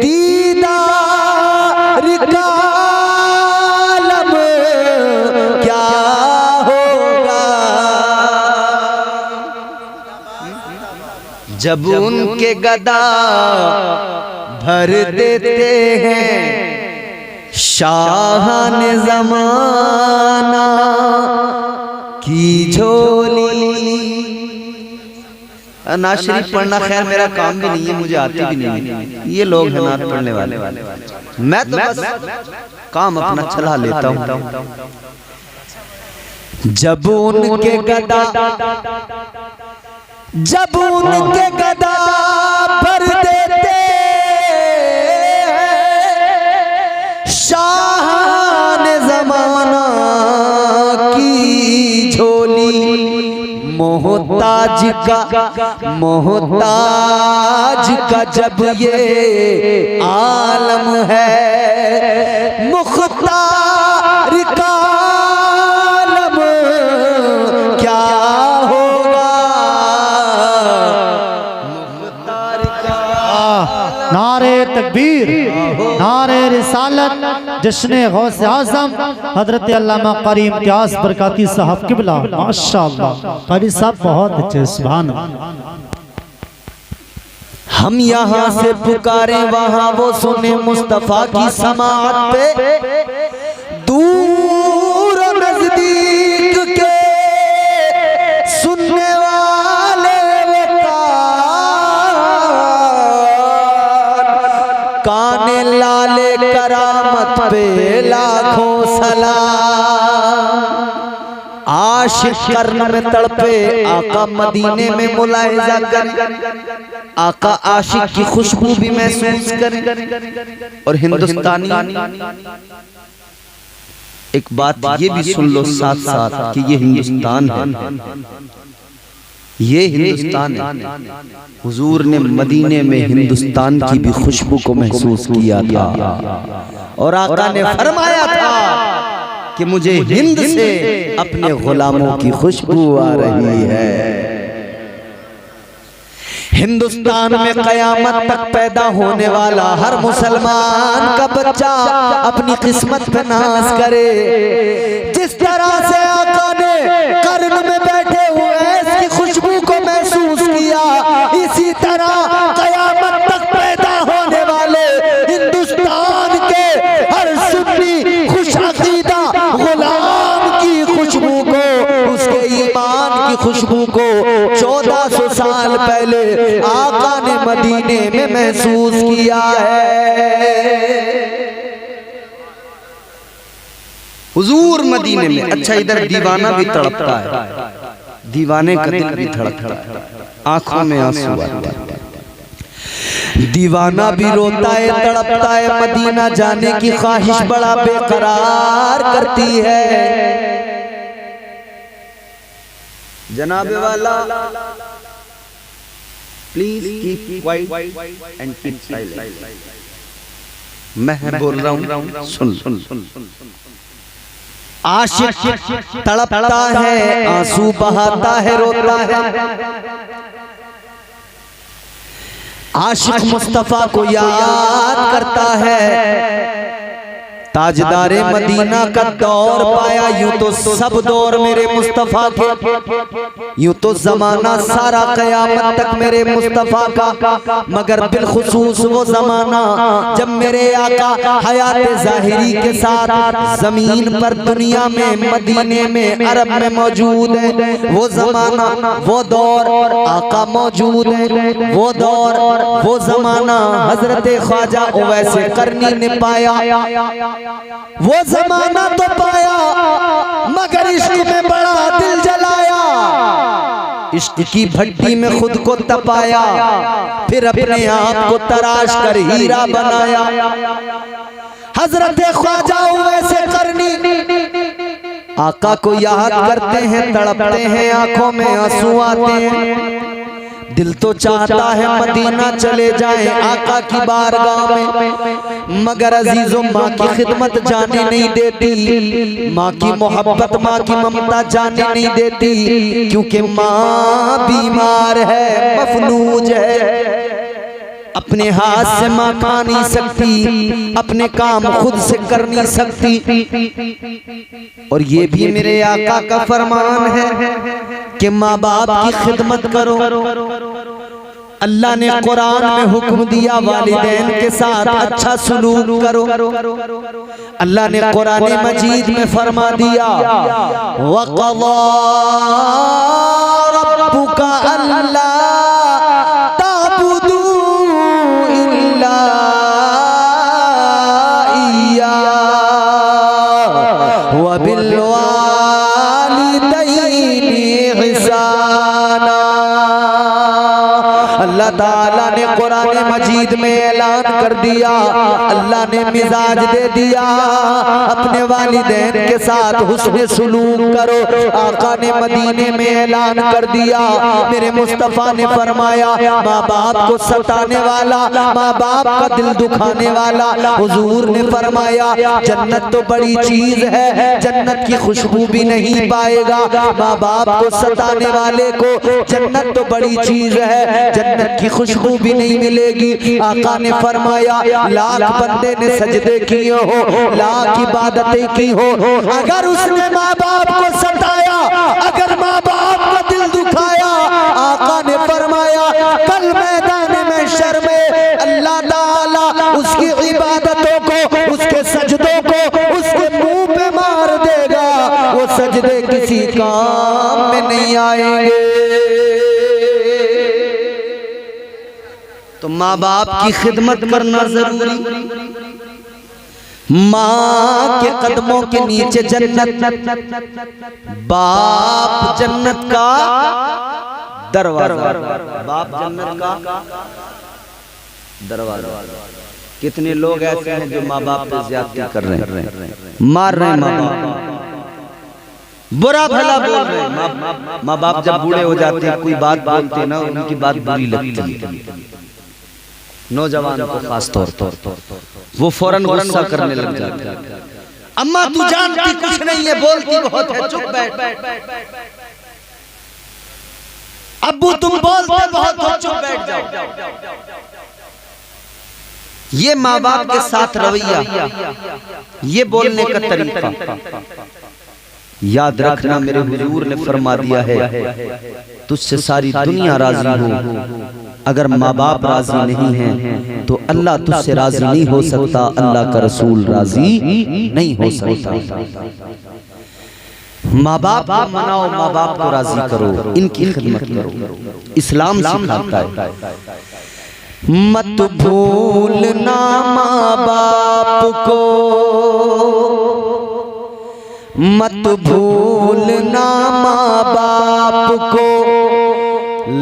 दीदार का आलम क्या होगा। जब उनके गदा भर देते हैं शाहान ज़माना की झोली। नात शरीफ पढ़ना खैर मेरा काम भी नहीं है, मुझे आती भी नहीं है, ये लोग हैं नात पढ़ने वाले। मैं तो बस काम अपना चला लेता हूँ। जब उनके गदा भर देते शाहान ज़माना की झोली, मोहताज का जब ये आलम है, मुख्तार का आलम क्या होगा, मुख्तार का। नारे तकबीर, नारे रिसालत, जश्न गौसे आज़म हजरत अल्लामा कारी इम्तियाज बरकाती साहब किबला। माशाअल्लाह कारी साहब बहुत अच्छे, सुभान अल्लाह। हम यहाँ से पुकारे वहाँ वो सुने, मुस्तफा की समात पे दूर नजदीक के सुनने वाले काने लाले करामत पे लाखों सलाम। आशिक कर्न में तड़पे आका मदीने में मुलाहिजा करें, आका आशिक की खुशबू भी महसूस करें। और हिंदुस्तानी एक बात ये भी सुन लो साथ साथ कि ये हिंदुस्तान है, ये हिंदुस्तान है। हुजूर ने मदीने में हिंदुस्तान की भी खुशबू को महसूस किया था और आका ने फरमाया था कि मुझे हिंद से अपने गुलामों की खुशबू आ रही है। हिंदुस्तान में कयामत तक पैदा होने वाला हर मुसलमान का बच्चा अपनी किस्मत पे नाज करे। जिस तरह से आका ने कर्न में बैठे हुए इसकी खुशबू को महसूस किया, इसी तरह कयामत तक पैदा होने वाले हिंदुस्तान के हर सुन्नी खुश अकीदा गुलाम की खुशबू को, उसके ईमान की खुशबू को 1400 साल पहले आका ने मदीने में महसूस किया है। हुजूर मदीने में। अच्छा, इधर दीवाना भी तड़पता है, दीवाने का दिल भी धड़कता है, आंखों में आंसू आते हैं। दीवाना भी रोता है, तड़पता है, मदीना जाने की ख्वाहिश बड़ा बेकरार करती है। जनाब वाला please keep quiet and keep silent. मैं बोल रहा हूँ, सुन सुन सुन। आशिक तड़पता है, आंसू बहाता है, रोता है। आशिक मुस्तफा को याद करता है। ताजदारे मदीना का दौर पाया, यूं तो सब दौर मेरे मुस्तफा के, यूं तो जमाना सारा कयामत तक मेरे मुस्तफा का, मगर बिलखुसूस वो जमाना जब मेरे आका हयात ज़ाहिरी के साथ जमीन पर दुनिया में मदीने में अरब में मौजूद है। वो जमाना, वो दौर आका मौजूद है। वो दौर, वो जमाना हजरत ख्वाजा ओवैसे करनी ने पाया। वो जमाना तो पाया मगर इश्क में बड़ा दिल जलाया, इश्क की भट्टी में खुद को तपाया, फिर अपने आप को तराश कर हीरा बनाया। हजरत ख्वाजा वैसे करनी आका को याद करते हैं, तड़पते हैं, आंखों में आंसू आते हैं। दिल तो चाहता है मदीना चले जाएं आका की बारगाह में, मगर अजीजों माँ की खिदमत जाने नहीं देती, माँ की मोहब्बत, माँ की ममता जाने नहीं देती, क्योंकि माँ बीमार है, मफलूज है। अपने हाथ से माँ खा नहीं सकती, अपने काम खुद से कर नहीं सकती। और ये भी मेरे आका का फरमान है कि माँ बाप की खिदमत करो। अल्लाह ने कुरान में हुक्म दिया वालिदैन के साथ अच्छा सलूक करो। अल्लाह ने कुरान मजीद में फरमा दिया, वक़ज़ा रब्बुका अल्ला ताबुदू इल्ला इय्याह व बिल वालिदैनि इहसाना। अल्लाह ताला ने कुरान मजीद में ऐलान कर दिया, अल्लाह ने मिजाज दे दिया, अपने वालिदैन के साथ हुस्न सुलूक करो। आका ने मदीने में ऐलान कर दिया, मेरे मुस्तफ़ा ने फरमाया, माँ बाप को सताने वाला, माँ बाप का दिल दुखाने वाला, हुजूर ने फरमाया जन्नत तो बड़ी चीज है, जन्नत की खुशबू भी नहीं पाएगा। माँ बाप को सताने वाले को जन्नत तो बड़ी चीज है, जन्नत की खुशबू भी नहीं मिलेगी। आका ने फरमाया लाख बंदे ने सजदे किए हो, लाख इबादतें की हो, अगर उसने माँ बाप को सताया, अगर माँ बाप का दिल दुखाया, आका ने फरमाया कल मैदान में शर्मे अल्लाह ताला उसकी इबादतों को, उसके सजदों को उसके मुंह पे मार देगा। वो सजदे किसी काम में नहीं आएंगे। तो माँ बाप की खिदमत करना जरूरी। माँ के कदमों के नीचे जन्नत, बाप जन्नत का दरवाजा, बाप जन्नत का दरवाजा। कितने लोग ऐसे हैं जो माँ बाप पे ज्यादती कर रहे हैं, मार रहे हैं माँ बाप, बुरा भला बोल रहे हैं। माँ बाप जब बूढ़े हो जाते हैं, कोई बात बोलते हैं ना, उनकी बात बुरी लगती है नौजवान को खास तौर पर, वो फौरन गुस्सा करने लग जाते हैं। अम्मा तू जानती कुछ नहीं है, बोलती बहुत है, चुप बैठ। अब्बू तुम बोलते बहुत हो, चुप बैठ जाओ। ये माँ बाप के साथ रवैया, ये बोलने का तरीका, याद रखना मेरे हुजूर ने फरमा दिया है तुझसे सारी दुनिया राजी हो, अगर माँ बाप राजी नहीं है तो अल्लाह तुझसे राजी नहीं हो सकता, अल्लाह का रसूल राजी नहीं हो सकता। माँ बाप को मनाओ, माँ बाप को राजी करो, इनकी खिदमत करो, इस्लाम सिखाता है। मत भूलना माँ बाप को, मत भूलना माँ बाप को,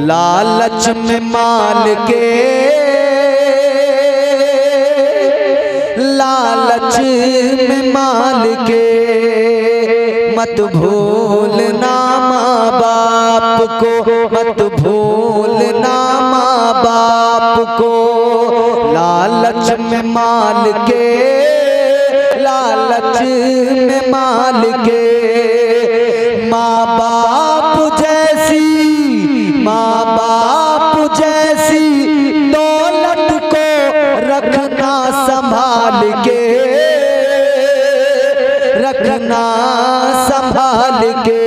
लालच में माल के, लालच में माल के। मत भूलना माँ बाप को, मत भूलना माँ बाप को, लालच में माल के, लालच में माल के। माँ बाप जैसी, माँ बाप जैसी दौलत को रखना संभाल के, रखना संभाल के।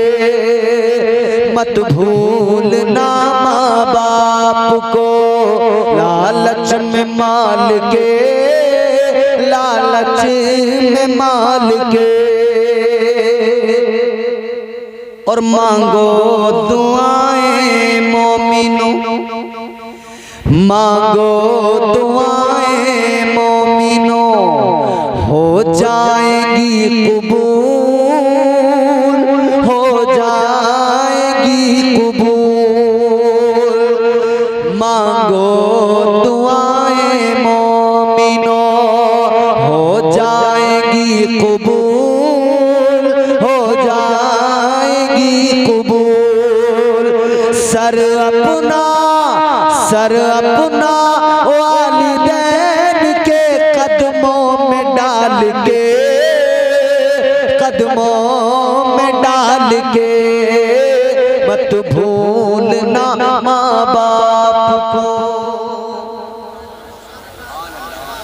मत भूलना माँ बाप को, लालच में माल के, लालच में माल के। और मांगो दुआएं मोमिनो, मांगो दुआएं मोमिनो, हो जाएगी कबूल, हो जाएगी कबूल। मांगो दुआएं मोमिनो, हो जाएगी कबूल, हो जाएगी कबूल। सर अपना, सर अपना वालिदैन के कदमों में डाल के, कदमों में डाल के। मत भूलना माँ बाप को।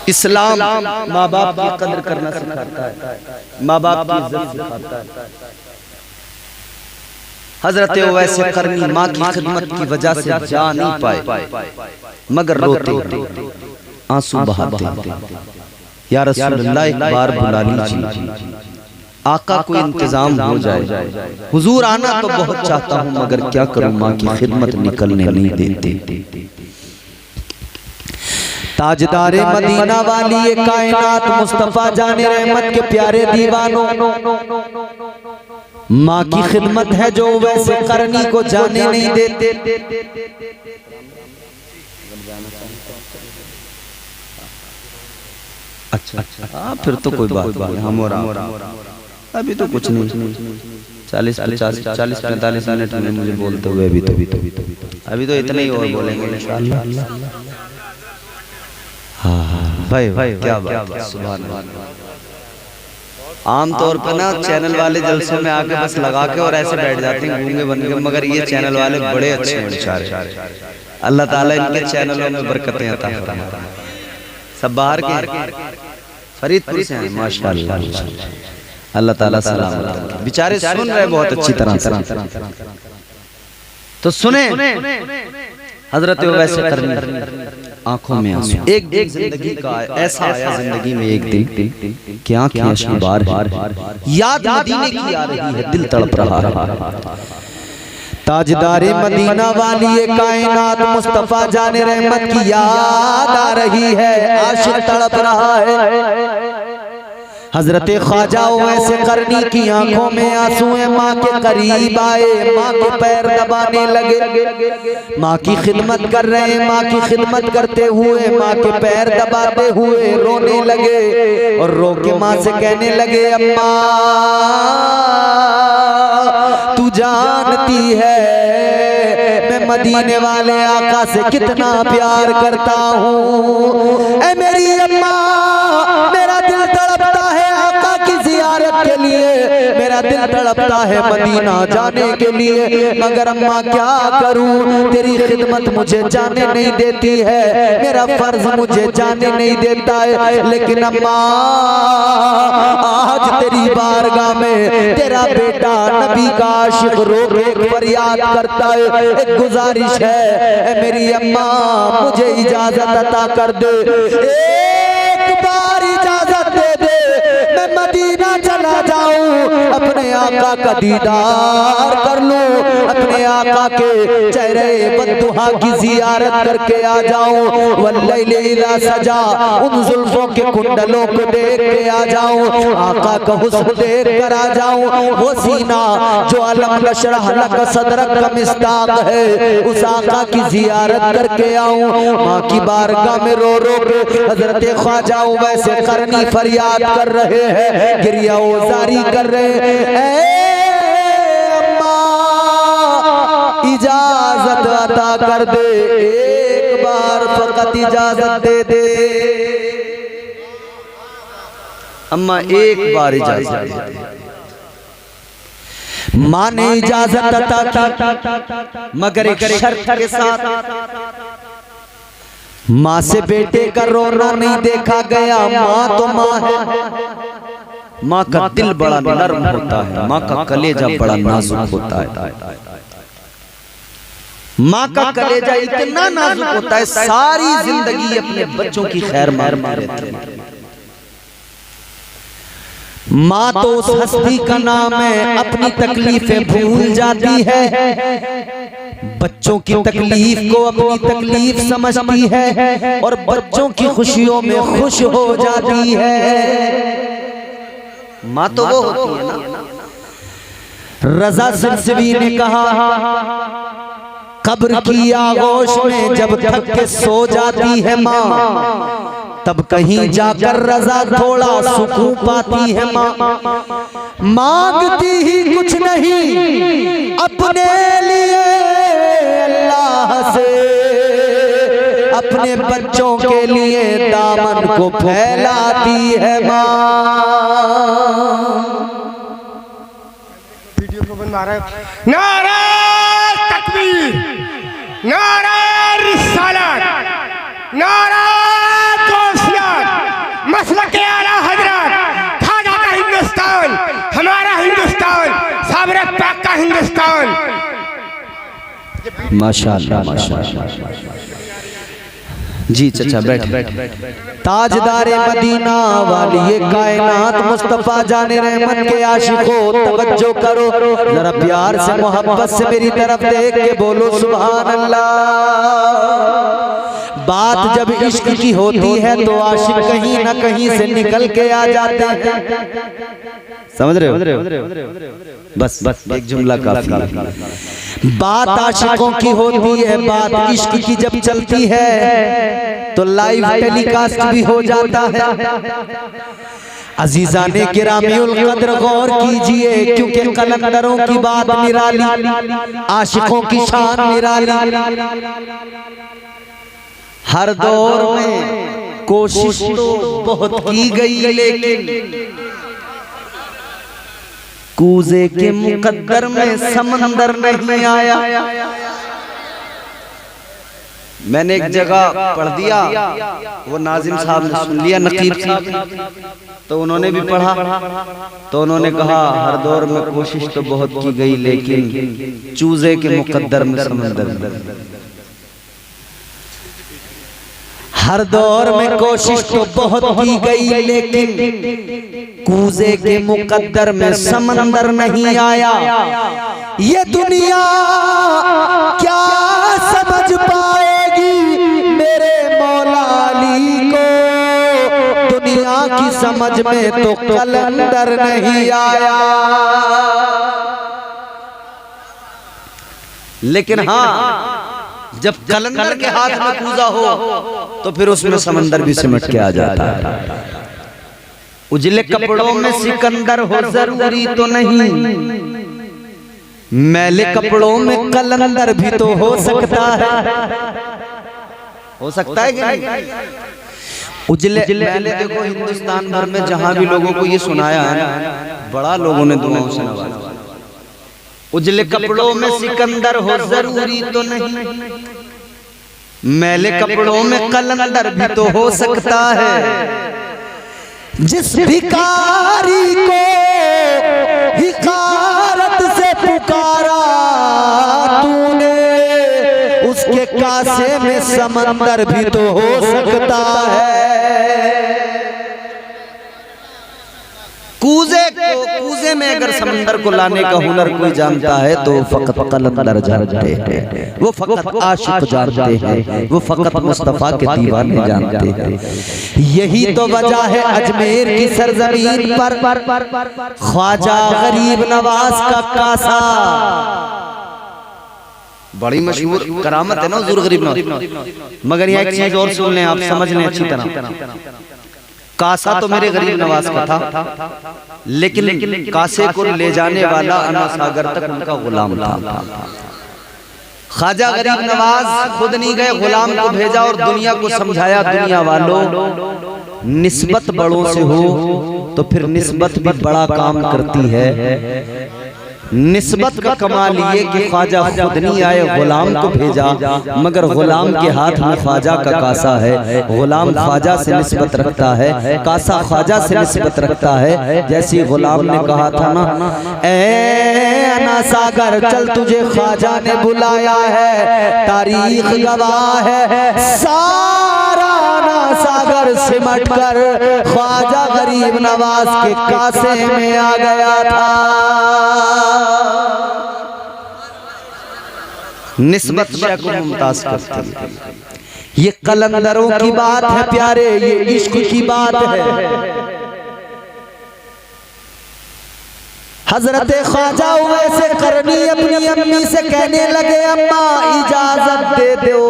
इस्लाम माँ बाप की कदर करना सिखाता है, माँ बाप की इज्जत सिखाता है। हजरत ओवैस करनी माँ की खिदमत की वजह से जा नहीं पाए, मगर रोते आंसू बहाते, या रसूलुल्लाह एक बार बुला लीजिए, आका को इंतजाम हो जाए। हुजूर आना तो बहुत चाहता हूँ, मगर क्या करूँ, माँ की खिदमत निकलने नहीं देते। ताजदारे मदीना वाली कायनात मुस्तफा जाने रहमत के प्यारे दीवानों, माँ की खिदमत है जो वैसे करनी को जाने नहीं देते। अच्छा हाँ, फिर तो कोई बात नहीं, हम और अभी तो कुछ नहीं, 40-45 मिनट में मुझे बोलते हुए अभी तो इतने ही और बोलेंगे इंशाअल्लाह। हाँ भाई क्या बात, सुभान अल्लाह। आमतौर पर ना चैनल वाले जलसों में आके बस लगा के और ऐसे बैठ जाते हैं गूंगे बन के, मगर ये चैनल वाले बड़े अच्छे हैं बेचारे। अल्लाह ताला इनके चैनलों में बरकतें अता फरमाए। सब बाहर के फरीदपुर से हैं माशाअल्लाह, अल्लाह ताला सलामत। बेचारे सुन रहे बहुत अच्छी तरह। तो सुने हजरत ओवैस करनी आंखों में आंसू, एक दिन जिंदगी का ऐसा आया जिंदगी में एक दिन कि आंखें अश्कबार है, याद मदीने की आ रही है, दिल तड़प रहा है। ताजदारे मदीना वाली कायनात मुस्तफा जाने रहमत की याद आ रही है, आशिक तड़प रहा है। हजरत ख्वाजा वैसे करनी की आंखों में आंसू है, माँ के करीब आए, माँ के पैर दबाने लगे, माँ की खिदमत कर रहे हैं, माँ की खिदमत करते हुए माँ के पैर दबाते हुए रोने लगे और रो के माँ से कहने लगे, अम्मा तू जानती है मैं मदीने वाले आका से कितना प्यार करता हूँ। ऐ मेरी अम्मा, मेरा दिल तड़पता है आका की जियारत के लिए, मेरा दिल तड़पता है मदीना जाने के लिए, मगर अम्मा क्या करूं, तेरी खिदमत मुझे जाने नहीं देती है, मेरा फर्ज मुझे जाने नहीं देता है, लेकिन अम्मा आज तेरी बारगाह में तेरा बेटा नबी का आशिक रो के फरियाद करता है, एक गुजारिश है मेरी अम्मा मुझे इजाजत अता कर दे, एक बार इजाजत दे दे, मैं मदीना चला जाऊं, अपने आका का दीदार कर लूं, अपने आका के चेहरे बद्दुहा की जियारत करके आ जाऊं, वल्लैली इज़ा सजा, उन जुल्फों के कुंडलों को देख के आ जाऊं, आका का हुस्न देख कर आ जाऊं, वो सीना जो अलम नशरह लक सदरक का मिस्ताक है, उस आका की जियारत करके आऊं। माँ की बारगाह में रो रो के हजरत ख्वाजा वैसे करनी फरियाद कर रहे हैं, गिरिया जारी कर रहे हैं, अम्मा इजाजत अता कर दे, एक बार फकत इजाजत दे दे, अम्मा एक बार इजाजत दे दे। माँ ने इजाजत अता की, मगर एक शर्त के साथ, माँ से बेटे का रोना नहीं देखा गया, माँ तो माँ है, माँ का दिल बड़ा नर्म होता है, माँ का कलेजा बड़ा नाजुक होता है, माँ का कलेजा इतना नाजुक होता है, सारी जिंदगी अपने बच्चों की खैर मार रहती है। माँ तो उस हस्ती का नाम है, अपनी तकलीफें भूल जाती है, बच्चों की तकलीफ को अपनी तकलीफ समझती है और बच्चों की खुशियों में खुश हो जाती है। माँ तो वो होती है ना। रजा सिलसिली ने कहा, कब्र की आगोश में जब थक के सो जाती है माँ, तब कहीं जाकर रजा थोड़ा सुकून पाती है माँ, मांगती ही कुछ नहीं अपने लिए अल्लाह से, अपने बच्चों के लिए दामन को फैलाती है माँ। वीडियो को बंद मारा, नारा तकबीर, नारा रिसालत, नारा मसलक आला हजरत, खाजा का हिंदुस्तान, हमारा हिंदुस्तान, साबरक पाक का हिंदुस्तान। माशाअल्लाह माशाअल्लाह। जी चचा बैठ। ताजदारे मदीना वाली ये कायनात मुस्तफा जाने रहमत के आशिकों, तवज्जो करो जरा, प्यार से मोहब्बत से मेरी तरफ देख के बोलो सुभान अल्लाह। बात जब इश्क की होती है तो आशिक कहीं ना कहीं से निकल के आ जाते हैं, समझ रहे हो? बस एक जुमला काफी। बात आशिकों की होती है, बात इश्क की जब चलती है तो लाइव टेलीकास्ट भी हो जाता है। अजीजाने गिरामीउल कद्र गौर कीजिए, क्योंकि कलंदरों की बात निराली, आशिकों की शान निराली। हर दौर में कोशिश तो बहुत की गई, लेकिन कूजे के मुकद्दर में समंदर नहीं आया। मैंने एक जगह पढ़ दिया, वो नाजिम साहब ने सुन लिया, नकीब साहब, तो उन्होंने भी पढ़ा, तो उन्होंने कहा हर दौर में कोशिश तो बहुत की गई, लेकिन चूजे के मुकद्दर में समंदर। हर दौर में कोशिश तो बहुत की गई, लेकिन कूजे के मुकद्दर में समंदर नहीं आया। ये दुनिया क्या समझ पाएगी मेरे मौला अली को, दुनिया की समझ में तो कलंदर नहीं आया। लेकिन हाँ, जब कलंदर के हाथ में कूजा हो तो फिर उसमें समंदर भी सिमट के आ जाता है। उजले कपड़ों में सिकंदर हो जरूरी तो नहीं, मैले कपड़ों में कलंदर भी तो हो सकता है कि नहीं? उजले मैले देखो, हिंदुस्तान भर में जहां भी लोगों को ये सुनाया है, बड़ा लोगों ने दुआओं से नवाजा। उजले कपड़ों में सिकंदर हो जरूरी तो नहीं, मैले कपड़ों में कलंदर भी तो हो सकता है। जिस भिखारी को हिकारत से पुकारा तूने, उसके कासे में समंदर भी तो हो सकता है। कूजे में अगर समंदर को लाने का हुनर कोई जानता है तो फकत कलंदर जानते हैं, वो फकत आशिक जानते हैं, वो फकत मुस्तफा के दीवाने जानते हैं। यही तो वजह है अजमेर की सरजमीन पर ख्वाजा गरीब नवाज का कासा, बड़ी मशहूर करामत है ना हुजूर गरीब नवाज। मगर यहाँ एक चीज और सुन लें, आप समझ लें अच्छी तरह। कासा तो मेरे गरीब नवाज का था, लेकिन कासे को ले जाने वाला अना सागर तक उनका गुलाम था। ख्वाजा गरीब नवाज खुद नहीं गए, गुलाम को भेजा और दुनिया को समझाया, दुनिया वालों निस्बत बड़ों से हो तो फिर निस्बत भी बड़ा काम करती है। निस्बत का कमाल ये कि ख्वाजा खुद नहीं आए, गुलाम को भेजा, मगर गुलाम के हाथ में ख्वाजा का कासा है। गुलाम ख्वाजा से निस्बत रखता है, कासा ख्वाजा से निस्बत रखता है। जैसे गुलाम ने कहा था ना, ए अना सागर चल तुझे ख्वाजा ने बुलाया है, तारीख गवाह है, सारा अना सागर सिमट कर ख्वाजा गरीब नवाज के कासे में आ गया था। निस्बत शय को मुमताज करती है। ये कलंदरों की बात है प्यारे, ये इश्क की बात है। हजरत ख्वाजा वैसे करनी अपनी अम्मी से कहने लगे, अम्मा इजाजत दे दो।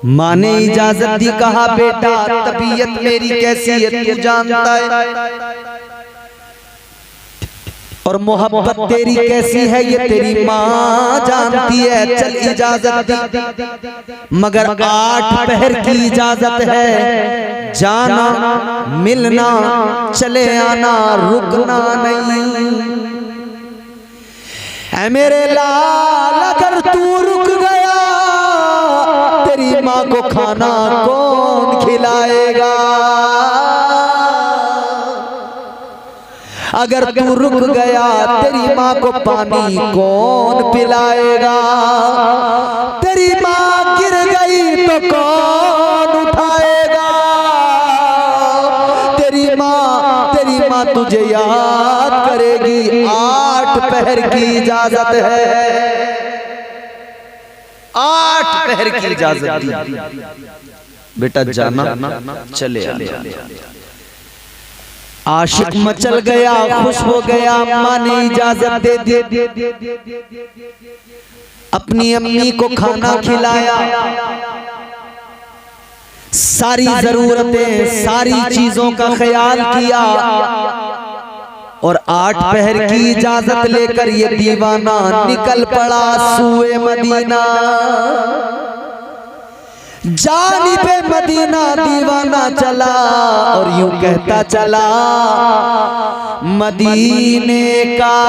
माँ ने इजाजत दी, कहा बेटा तबीयत मेरी कैसी है तू जानता है, और मोहब्बत तेरी कैसी है ये तेरी माँ जानती है। चल इजाजत दी, मगर 8 पहर की इजाजत है, जाना मिलना चले आना रुकना नहीं। ऐ मेरे लाल अगर तू रुक गया, तेरी माँ को खाना कौन खिलाएगा? अगर तू रुक गया, तेरी माँ को पानी कौन पिलाएगा? तेरी माँ गिर गई तो कौन उठाएगा? तेरी माँ तुझे याद करेगी। 8 पहर की इजाजत है, 8 पहर की इजाजत दी, बेटा जाना चले आना। आशिक मचल गया, खुश हो गया, अम्मा ने इजाजत दे दी। अपनी अम्मी को खाना खिलाया, सारी जरूरतें सारी चीजों का ख्याल किया, और 8 पहर की इजाजत लेकर ये दीवाना निकल पड़ा सूए मदीना। जानिबे मदीना दीवाना चला और यूं कहता चला, मदीने का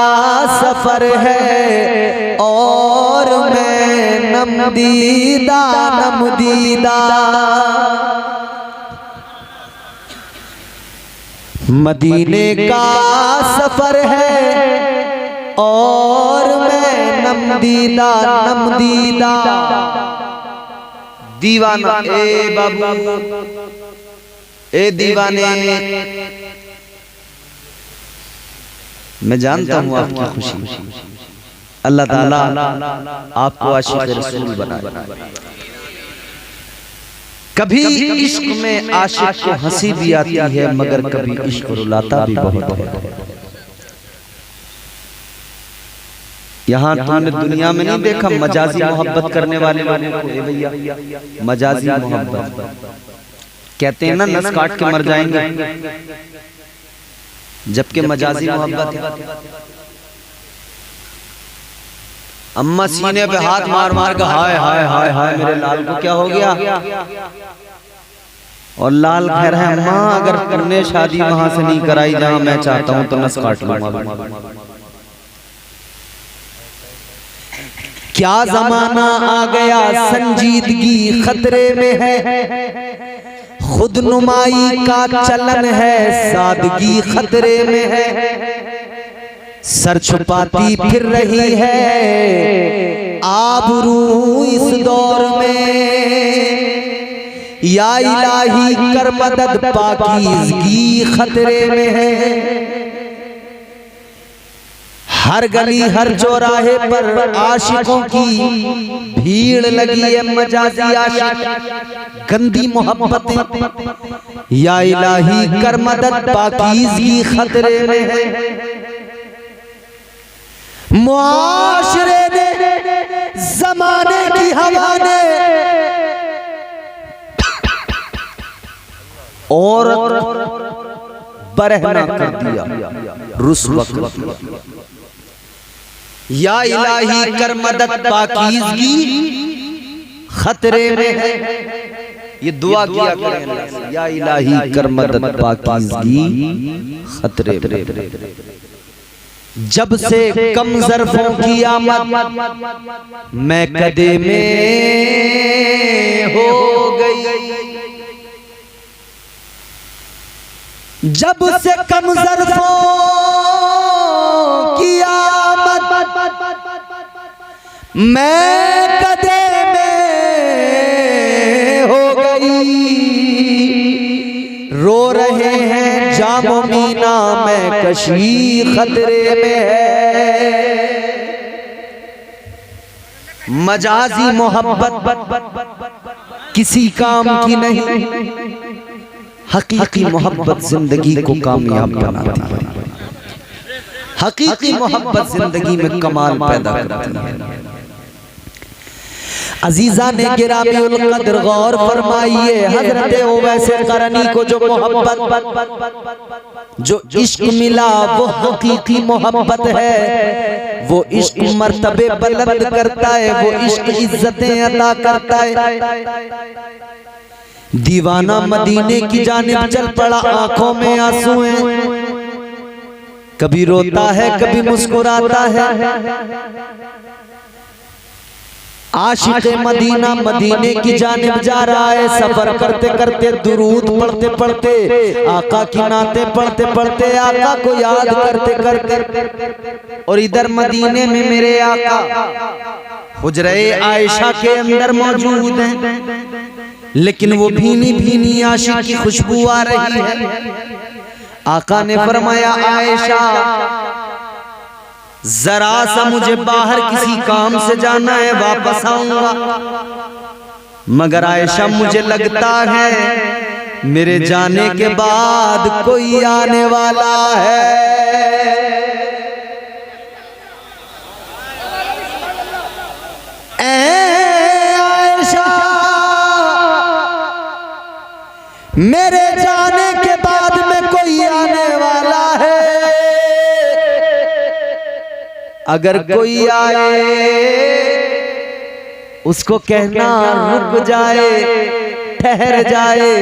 सफर है और मैं नमदीदा नमदीदा। मदीने का सफर है और मैं नमदीदा नमदीदा। दीवाना ए बाबू ए दीवाने, मैं जानता हूँ आपकी खुशी, अल्लाह ताला आपको आशिक़ रसूल बनाए। कभी इश्क में आशिक को हंसी भी आती है, मगर कभी इश्क रुलाता भी बहुत है। यहाँ तुमने दुनिया में नहीं देखा मजाजी मोहब्बत करने वाले लोगों को? ए भैया, मजाजी मोहब्बत कहते हैं ना, नस काट के मर जाएंगे, जबकि मजाजी मोहब्बत है। अम्मा सीने पे हाथ मार मार के हाय हाय हाय हाय मेरे लाल को क्या हो गया, और लाल कह रहा है अम्मा अगर तुमने शादी वहां से नहीं कराई जहां मैं चाहता हूं तो नस काट लूंगा। क्या जमाना आ गया संजीदगी खतरे में है, खुद नुमाई का चलन है सादगी खतरे में है, सर छुपाती फिर रही है आबरू इस दौर में, या इलाही कर मदद पाकीज़गी खतरे में है। हर गली हर चौराहे पर आशिकों की भीड़ लगी है, मजाजी आशिक गंदी मोहब्बतें, या इलाही कर मदद पाकीज़गी खतरे में है। मुआशरे ने ज़माने की हवा ने और बरहना कर दिया रुस्वा कर दिया, या इलाही कर मदद पाकीज़गी खतरे में है। ये दुआ किया करें, या इलाही कर मदद पाकीज़गी खतरे में। जब से कम ज़र्फ़ों की आमद मैं कदे में हो गई, जब से कम ज़र्फ़ों की आमद मैं कदे में हो गई, रो रहे हैं जामो मीना में कशी खतरे में है। मजाजी मोहब्बत किसी काम की नहीं, हकीकी मोहब्बत जिंदगी को कामयाब बनाती है, हकीकी मोहब्बत जिंदगी में कमाल पैदा करती है। अजीजा ने गिरामी उल कद्र गौर फरमाइए, हजरत ओवैसे करनी को जो मोहब्बत जो इश्क मिला वो हकीकी मोहब्बत है, वो इश्क मर्तबे बुलंद करता है, वो इश्क इज्जतें अता करता है। दीवाना मदीने की जानिब चल पड़ा, आंखों में आंसू हैं, कभी रोता है कभी मुस्कुराता है। आशिक़ मदीना मदीने की जानिब जा रहा है, सफर करते करते दुरूद पढ़ते पढ़ते, आका की नाते पढ़ते पढ़ते, आका को याद करते करते, और इधर मदीने में मेरे आका हुजरे आयशा के अंदर मौजूद हैं, लेकिन वो भीनी भीनी आशिक़ की खुशबू आ रही है। आका ने फरमाया आयशा जरा सा मुझे बाहर किसी काम से जाना है, वापस आऊंगा। मगर आयशा मुझे लगता है मेरे जाने के बाद कोई आने वाला है। आयशा मेरे जाने के बाद में कोई आने वाला है, अगर कोई आए उसको कहना रुक जाए, ठहर जाए,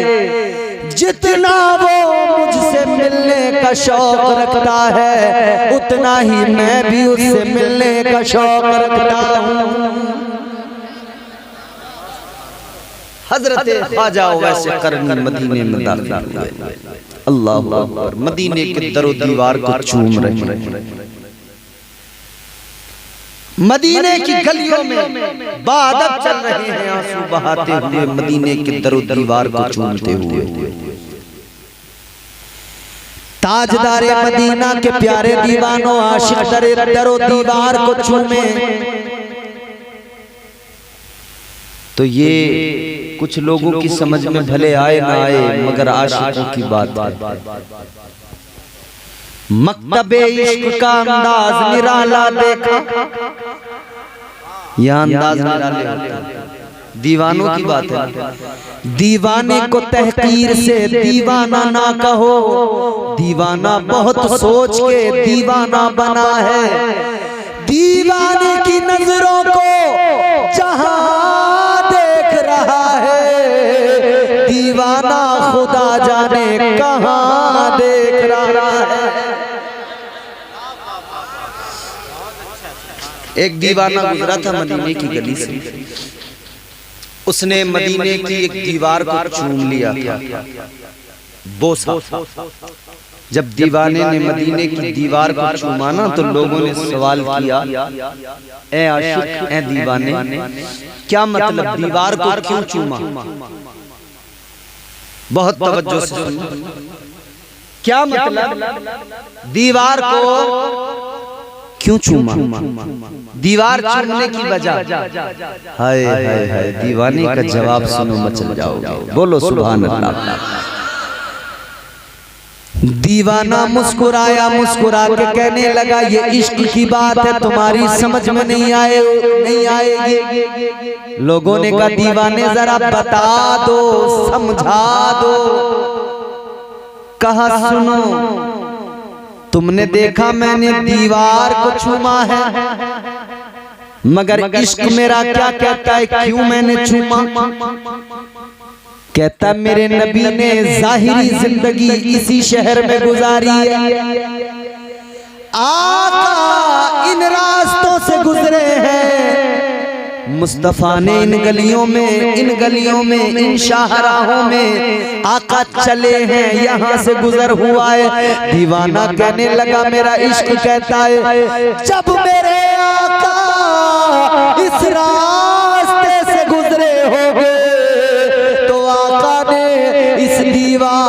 जितना वो मुझसे मिलने का शौक रखता है उतना ही मैं भी उससे मिलने का शौक रखता हूँ। हजरत ख्वाजा वैसे करनी मदीने में दाखिल हुए, अल्लाह अकबर, मदीने के दरो दीवार को चूम रहे हैं। मदीने की गलियों में बादब चल रहे हैं, आंसू बहाते हुए मदीने के दरो दीवार को चूमते हुए। ताजदारे मदीना के प्यारे दीवानों, आशिक दरो दीवार को चूमे तो ये कुछ लोगों की समझ में भले आए ना आए, मगर आशिकों की बात है। मकतबे इश्क का अंदाज निराला देखा, यह अंदाज निराला, दीवानों की बात है। दीवाने को तहकीर से दीवाना ना कहो, दीवाना बहुत सोच के दीवाना बना है। दीवाने की नजरों को जहां देख रहा है, दीवाना खुदा जाने कहां देख रहा है। एक दीवाना गुजरा था मदीने की गली से, उसने मदीने की एक दीवार को चूम लिया था, बोसा। जब दीवाने ने मदीने की दीवार को चूमा ना, तो लोगों ने सवाल किया, ए आशिक, ए दीवाने, क्या मतलब दीवार को क्यों चूमा? बहुत तवज्जो से सुनो, क्या मतलब दीवार को क्यों चूमा? दीवार चूमने की वजह, हाय हाय हाय, दीवाने का जवाब सुनो मचल जाओगे, बोलो सुभान अल्लाह। दीवाना मुस्कुराया, मुस्कुरा के कहने लगा, ये इश्क की बात है, तुम्हारी समझ में नहीं आएगी। लोगों ने कहा, दीवाने जरा बता दो, समझा दो। कहा, सुनो, तुमने देखा मैंने दीवार को चूमा है, मगर इश्क मेरा क्या कहता है, क्यों मैंने चूमा? कहता, मेरे नबी ने जाहिरी जिंदगी इसी शहर में गुजारी है, आका इन रास्तों से गुजरे हैं, मुस्तफा ने इन गलियों में, इन शाहराहों में आका चले हैं, यहाँ से गुजर हुआ है। दीवाना कहने लगा, मेरा इश्क कहता है, जब मेरे आका इस रास्ते से गुजरे होंगे, तो आका ने इस दीवार